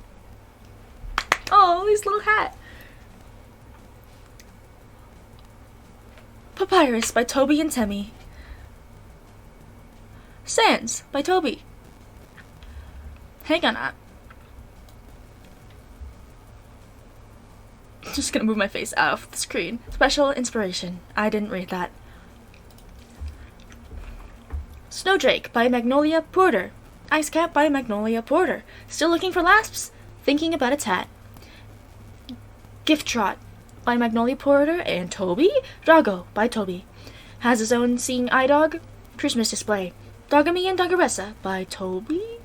Oh, his little hat. Papyrus by Toby and Temmie. Sans by Toby. Hang on. Just gonna move my face out of the screen. Special inspiration. I didn't read that. Snowdrake by Magnolia Porter. Ice Cap by Magnolia Porter. Still looking for lasps? Thinking about its hat. Gift Trot by Magnolia Porter and Toby. Doggo by Toby. Has his own seeing eye dog. Christmas display. Dogamy and Doggeressa by Toby.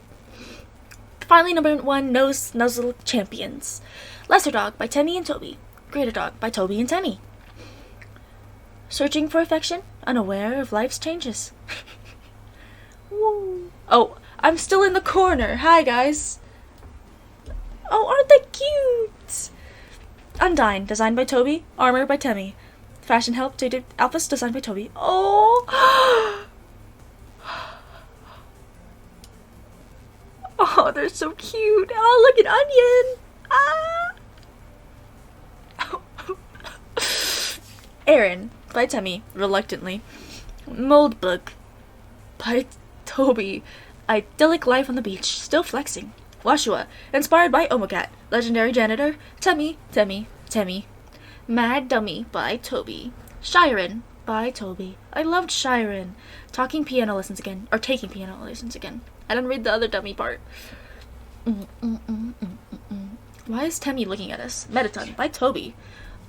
Finally, number 1, Nose Nuzzle Champions. Lesser Dog by Temmie and Toby. Greater Dog by Toby and Temmie. Searching for affection, unaware of life's changes. Woo. Oh, I'm still in the corner. Hi, guys. Oh, aren't they cute? Undyne, designed by Toby. Armor by Temmie. Fashion Help, Dated Alphas, designed by Toby. Oh! Oh, they're so cute. Oh, look at Onion. Ah! Aaron by Temmie, reluctantly. Moldbug by Toby. Idyllic life on the beach, still flexing. Washua, inspired by Omocat. Legendary janitor, Temmie. Mad Dummy by Toby. Shiren by Toby. I loved Shiren. Taking piano lessons again. I didn't read the other dummy part. Why is Temmie looking at us? Metaton by Toby.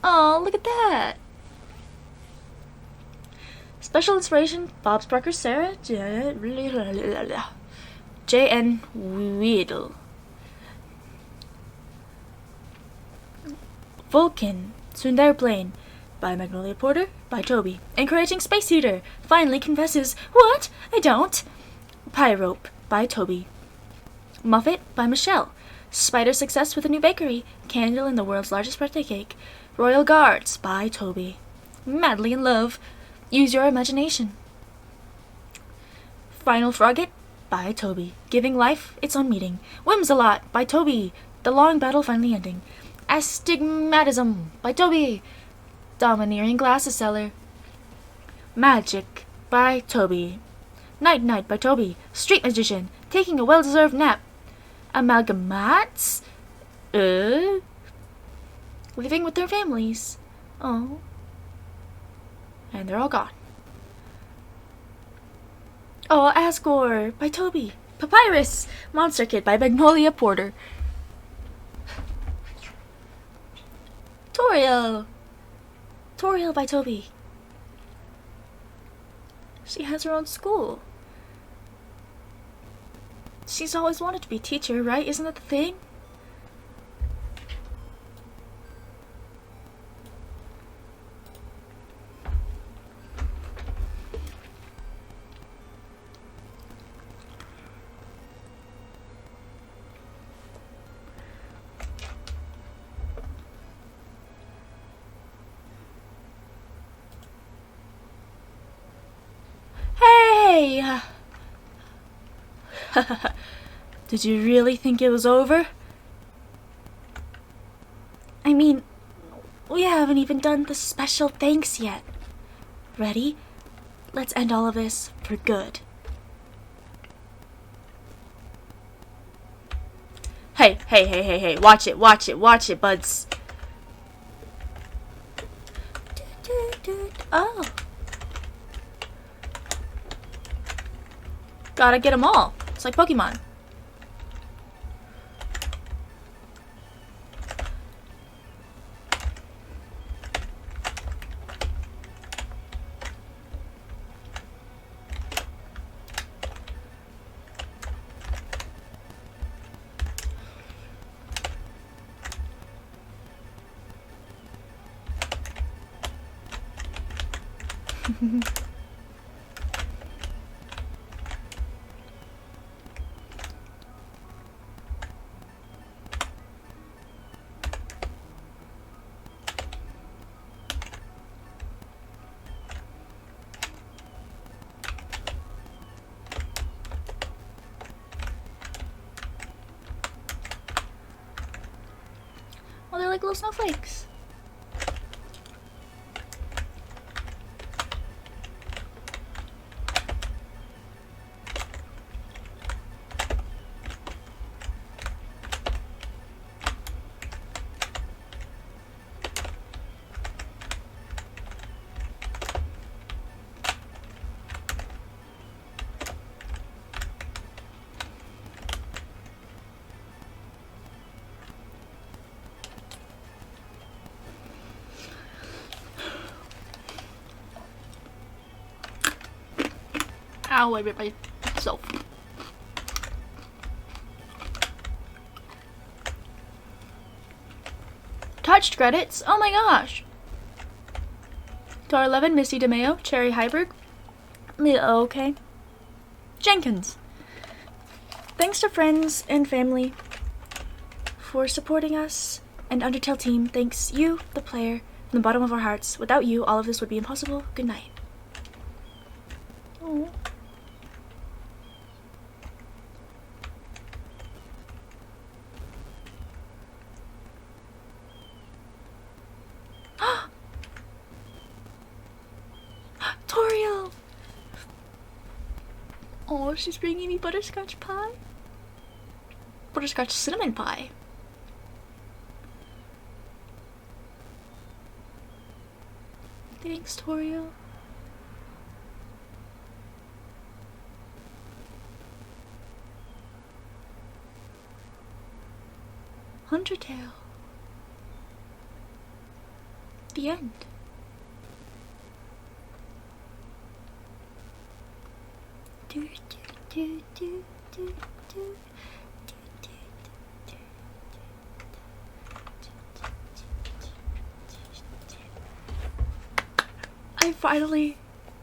Oh, look at that. Special inspiration, Bob Sparker, Sarah, J.N. Weedle. Vulcan, Sundar Plane, by Magnolia Porter, by Toby. Encouraging Space Heater, finally confesses, what? I don't. Pyrope, by Toby. Muffet, by Michelle. Spider success with a new bakery. Candle in the world's largest birthday cake. Royal Guards, by Toby. Madly in love. Use your imagination. Final Frogget, by Toby. Giving life its own meaning. Whimsalot, by Toby. The long battle finally ending. Astigmatism, by Toby. Domineering glasses seller. Magic, by Toby. Night by Toby. Street magician, taking a well-deserved nap. Amalgamats? Living with their families. Oh. And they're all gone. Oh, Asgore by Toby. Papyrus, Monster Kid by Magnolia Porter. Toriel by Toby. She has her own school. She's always wanted to be a teacher, right? Isn't that the thing? Hey! Did you really think it was over? I mean, we haven't even done the special thanks yet. Ready? Let's end all of this for good. Hey, watch it, buds. Oh. Gotta get them all. It's like Pokemon. Oh, they're like little snowflakes. Ow, I bit myself. Touched credits? Oh my gosh! Tar 11, Misty DeMeo, Cherry Hyberg. Okay. Jenkins. Thanks to friends and family for supporting us, and Undertale team, thanks you, the player, from the bottom of our hearts. Without you, all of this would be impossible. Good night. Oh. Toriel! Oh, she's bringing me butterscotch pie. Butterscotch cinnamon pie. Thanks, Toriel. Undertale. The end.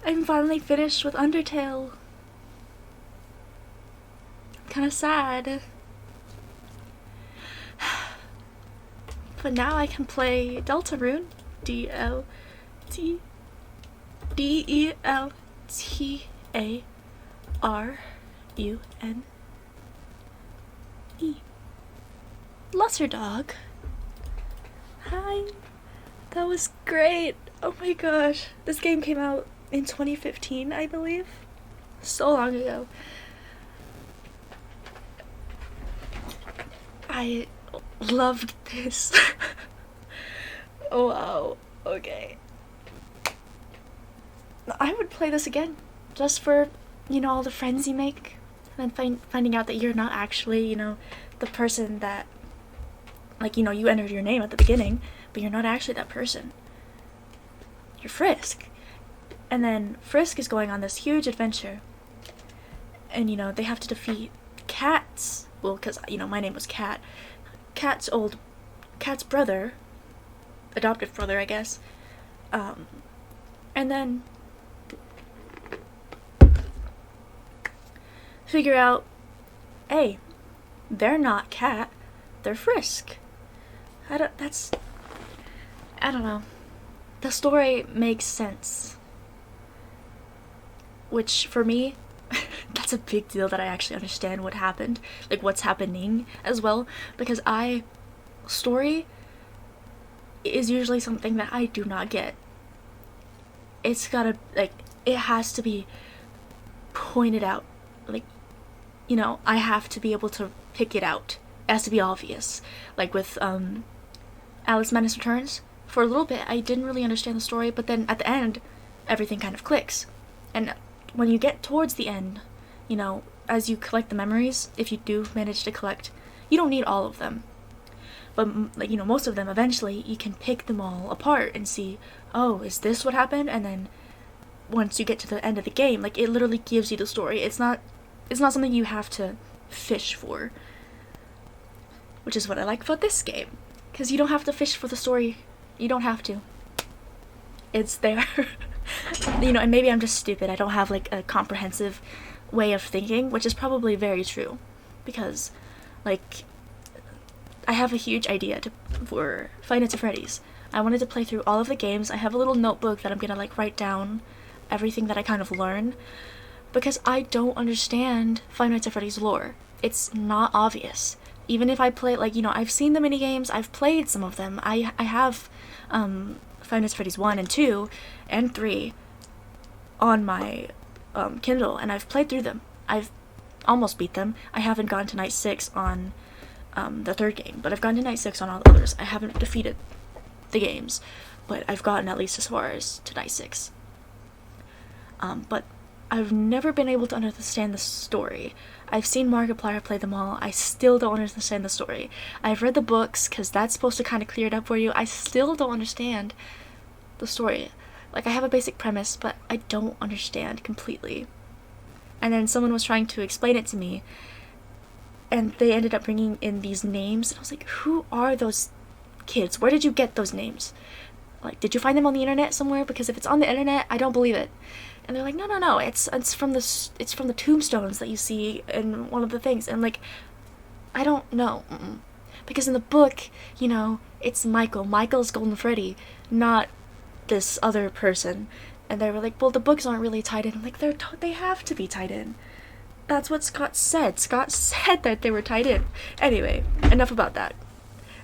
I'm finally finished with Undertale. I'm kinda sad. But now I can play Deltarune. D-E-L-T-A-R-U-N-E. Lesser Dog. Hi. That was great. Oh my gosh. This game came out in 2015, I believe. So long ago. I loved this. Oh wow. Okay. I would play this again. Just for, all the friends you make. And then finding out that you're not actually, the person that, you entered your name at the beginning, but you're not actually that person. You're Frisk. And then Frisk is going on this huge adventure. And, they have to defeat Cat's, well, because, my name was Cat. Cat's brother, adoptive brother, I guess. And then figure out, hey, they're not Cat, they're Frisk. I don't know. The story makes sense. Which, for me, that's a big deal that I actually understand what happened. Like, what's happening as well. Because story is usually something that I do not get. It's gotta, it has to be pointed out. I have to be able to pick it out. It has to be obvious. Like with, Alice Madness Returns, for a little bit I didn't really understand the story, but then at the end, everything kind of clicks. And when you get towards the end, as you collect the memories, if you do manage to collect, you don't need all of them. But, most of them, eventually, you can pick them all apart and see, oh, is this what happened? And then, once you get to the end of the game, it literally gives you the story. It's not something you have to fish for. Which is what I like about this game. Because you don't have to fish for the story. You don't have to. It's there. And maybe I'm just stupid. I don't have, a comprehensive way of thinking, which is probably very true. Because, I have a huge idea for Five Nights at Freddy's. I wanted to play through all of the games. I have a little notebook that I'm gonna, write down everything that I kind of learn. Because I don't understand Five Nights at Freddy's lore. It's not obvious. Even if I play, I've seen the minigames, I've played some of them. I have, Five Nights at Freddy's 1 and 2 and 3 on my, Kindle, and I've played through them. I've almost beat them. I haven't gone to Night 6 on, the third game, but I've gone to Night 6 on all the others. I haven't defeated the games, but I've gotten at least as far as to Night 6. But I've never been able to understand the story. I've seen Markiplier play them all. I still don't understand the story. I've read the books, because that's supposed to kind of clear it up for you. I still don't understand the story. I have a basic premise, but I don't understand completely. and then someone was trying to explain it to me, and they ended up bringing in these names, and I was like, who are those kids? Where did you get those names? Like, did you find them on the internet somewhere? Because if it's on the internet, I don't believe it. And they're like, no, it's from the tombstones that you see in one of the things. And like, I don't know. Because in the book, you know, it's Michael's Golden Freddy, not this other person. And they were like, well, the books aren't really tied in. I'm like, they have to be tied in. That's what Scott said. Scott said that they were tied in. Anyway, enough about that.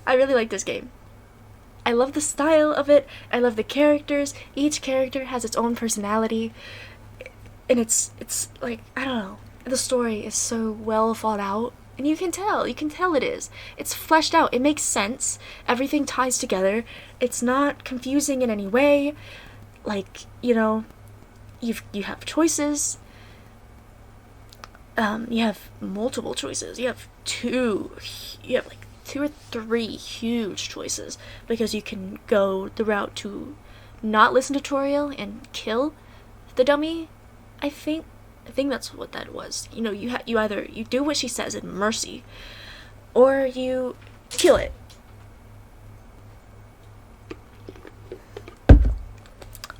I really like this game. I love the style of it. I love the characters. Each character has its own personality. And it's like, I don't know. The story is so well thought out. And you can tell it is. It's fleshed out. It makes sense. Everything ties together. It's not confusing in any way. Like, you know, you have choices. You have multiple choices. You have like 2 or 3 huge choices, because you can go the route to not listen to tutorial and kill the dummy. I think that's what that was. You know, you either do what she says in mercy, or you kill it.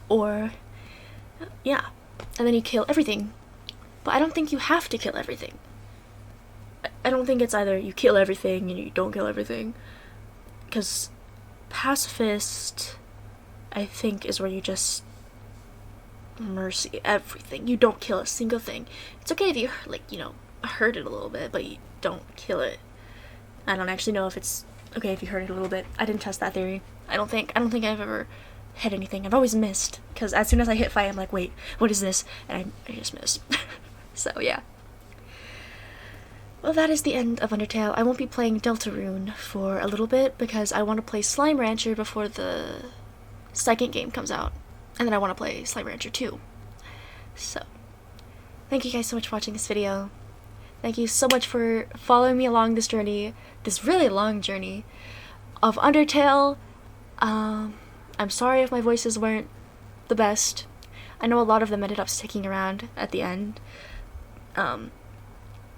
Or yeah, and then you kill everything. But I don't think you have to kill everything. I don't think it's either you kill everything and you don't kill everything. Because pacifist, I think, is where you just mercy everything. You don't kill a single thing. It's okay if you, like, you know, hurt it a little bit, but you don't kill it. I don't actually know if it's okay if you hurt it a little bit. I didn't test that theory. I don't think I've ever hit anything. I've always missed, because as soon as I hit fight, I'm like, wait, what is this? And I just miss. So yeah. Well, that is the end of Undertale. I won't be playing Deltarune for a little bit, because I want to play Slime Rancher before the second game comes out. And then I want to play Slime Rancher 2. So, thank you guys so much for watching this video. Thank you so much for following me along this journey, this really long journey of Undertale. I'm sorry if my voices weren't the best. I know a lot of them ended up sticking around at the end.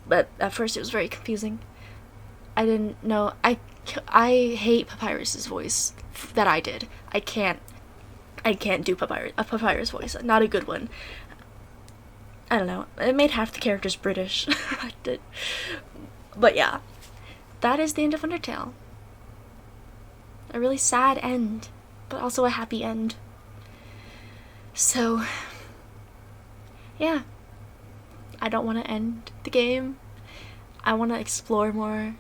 But at first it was very confusing. I didn't know. I hate Papyrus's voice that I did. I can't do a Papyrus voice. Not a good one. I don't know. It made half the characters British. I did. But yeah. That is the end of Undertale. A really sad end, but also a happy end. So, yeah. I don't want to end the game. I want to explore more.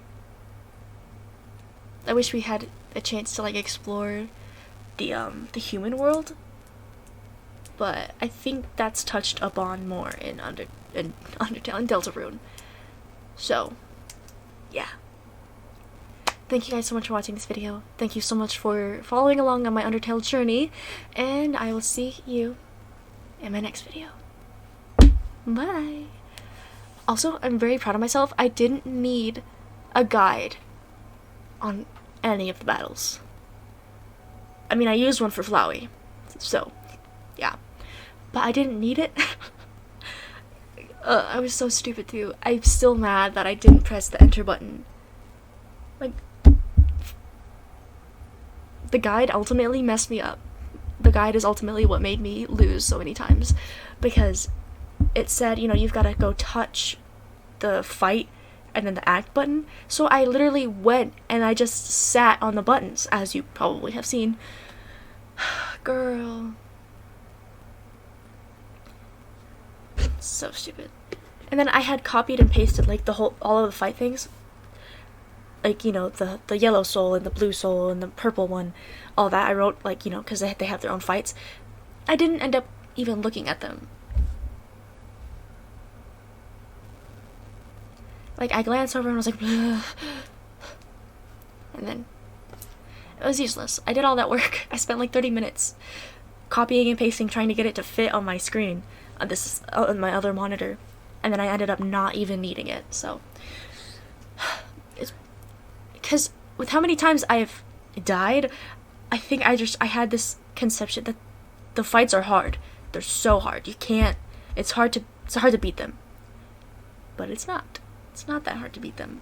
I wish we had a chance to, like, explore the human world. But I think that's touched upon more in Undertale and Deltarune. So, yeah. Thank you guys so much for watching this video. Thank you so much for following along on my Undertale journey. And I will see you in my next video. Bye! Also, I'm very proud of myself. I didn't need a guide on any of the battles. I mean, I used one for Flowey. So, yeah. But I didn't need it. I was so stupid too. I'm still mad that I didn't press the enter button. Like, the guide ultimately messed me up. The guide is ultimately what made me lose so many times. Because it said, you know, you've got to go touch the fight and then the act button. So I literally went and I just sat on the buttons, as you probably have seen. Girl. So stupid. And then I had copied and pasted, like, all of the fight things. Like, you know, the yellow soul and the blue soul and the purple one. All that I wrote, like, you know, because they have their own fights. I didn't end up even looking at them. Like, I glanced over and was like, bleh. And then it was useless. I did all that work. I spent like 30 minutes copying and pasting, trying to get it to fit on my screen on my other monitor, and then I ended up not even needing it. So, it's because with how many times I've died, I think I had this conception that the fights are hard. They're so hard. You can't. It's hard to beat them. but it's not. It's not that hard to beat them.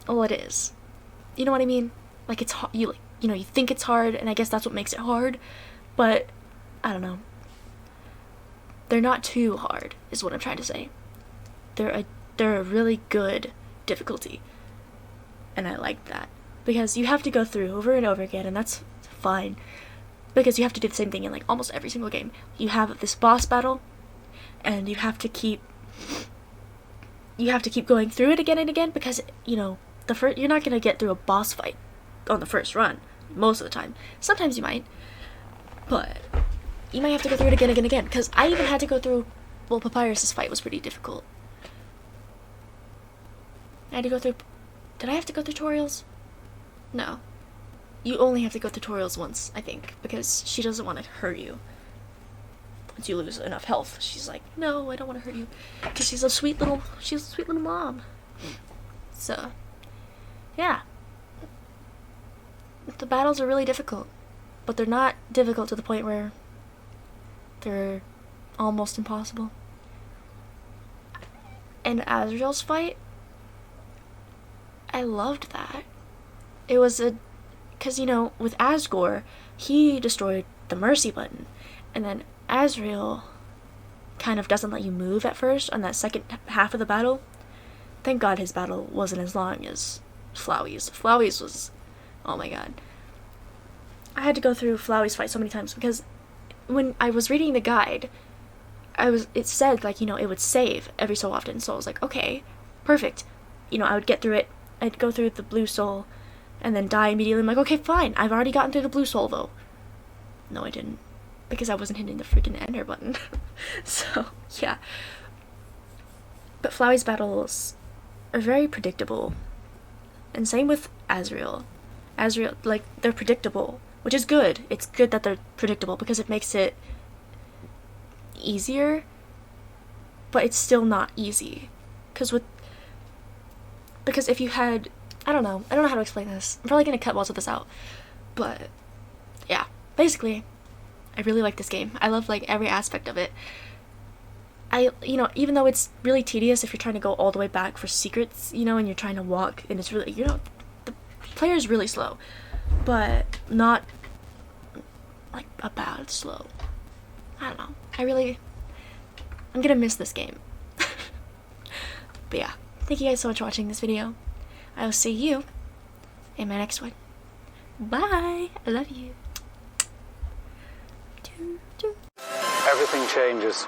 Well, it is. You know what I mean? Like, it's hard. You think it's hard, and I guess that's what makes it hard. But I don't know. They're not too hard, is what I'm trying to say. They're a really good difficulty, and I like that because you have to go through over and over again, and that's fine because you have to do the same thing in like almost every single game. You have this boss battle, and you have to keep going through it again and again because you're not gonna get through a boss fight on the first run most of the time. Sometimes you might, but you might have to go through it again and again. Because I even had to go through. Well, Papyrus's fight was pretty difficult. I had to go through. Did I have to go through tutorials? No. You only have to go through tutorials once, I think, because she doesn't want to hurt you. Once you lose enough health, she's like, no, I don't want to hurt you, because she's a sweet little mom. So, yeah. The battles are really difficult, but they're not difficult to the point where they're almost impossible. And Azrael's fight, I loved that. It was because with Asgore, he destroyed the mercy button, and then Azrael kind of doesn't let you move at first on that second half of the battle. Thank God his battle wasn't as long as Flowey's. Flowey's was, oh my god. I had to go through Flowey's fight so many times because when I was reading the guide, it said like, it would save every so often. So I was like, okay, perfect. I would get through it. I'd go through the blue soul and then die immediately. I'm like, okay, fine. I've already gotten through the blue soul though. No, I didn't. Because I wasn't hitting the freaking enter button. So, yeah. But Flowey's battles are very predictable. And same with Azrael. Azrael, like, they're predictable, which is good. It's good that they're predictable because it makes it easier, but it's still not easy. Because if you had, I don't know how to explain this. I'm probably gonna cut most of this out. But, yeah. Basically, I really like this game. I love, like, every aspect of it. Even though it's really tedious if you're trying to go all the way back for secrets, and you're trying to walk, and it's really, the player is really slow. But not, like, a bad slow. I don't know. I'm gonna miss this game. But yeah, thank you guys so much for watching this video. I will see you in my next one. Bye! I love you. Everything changes.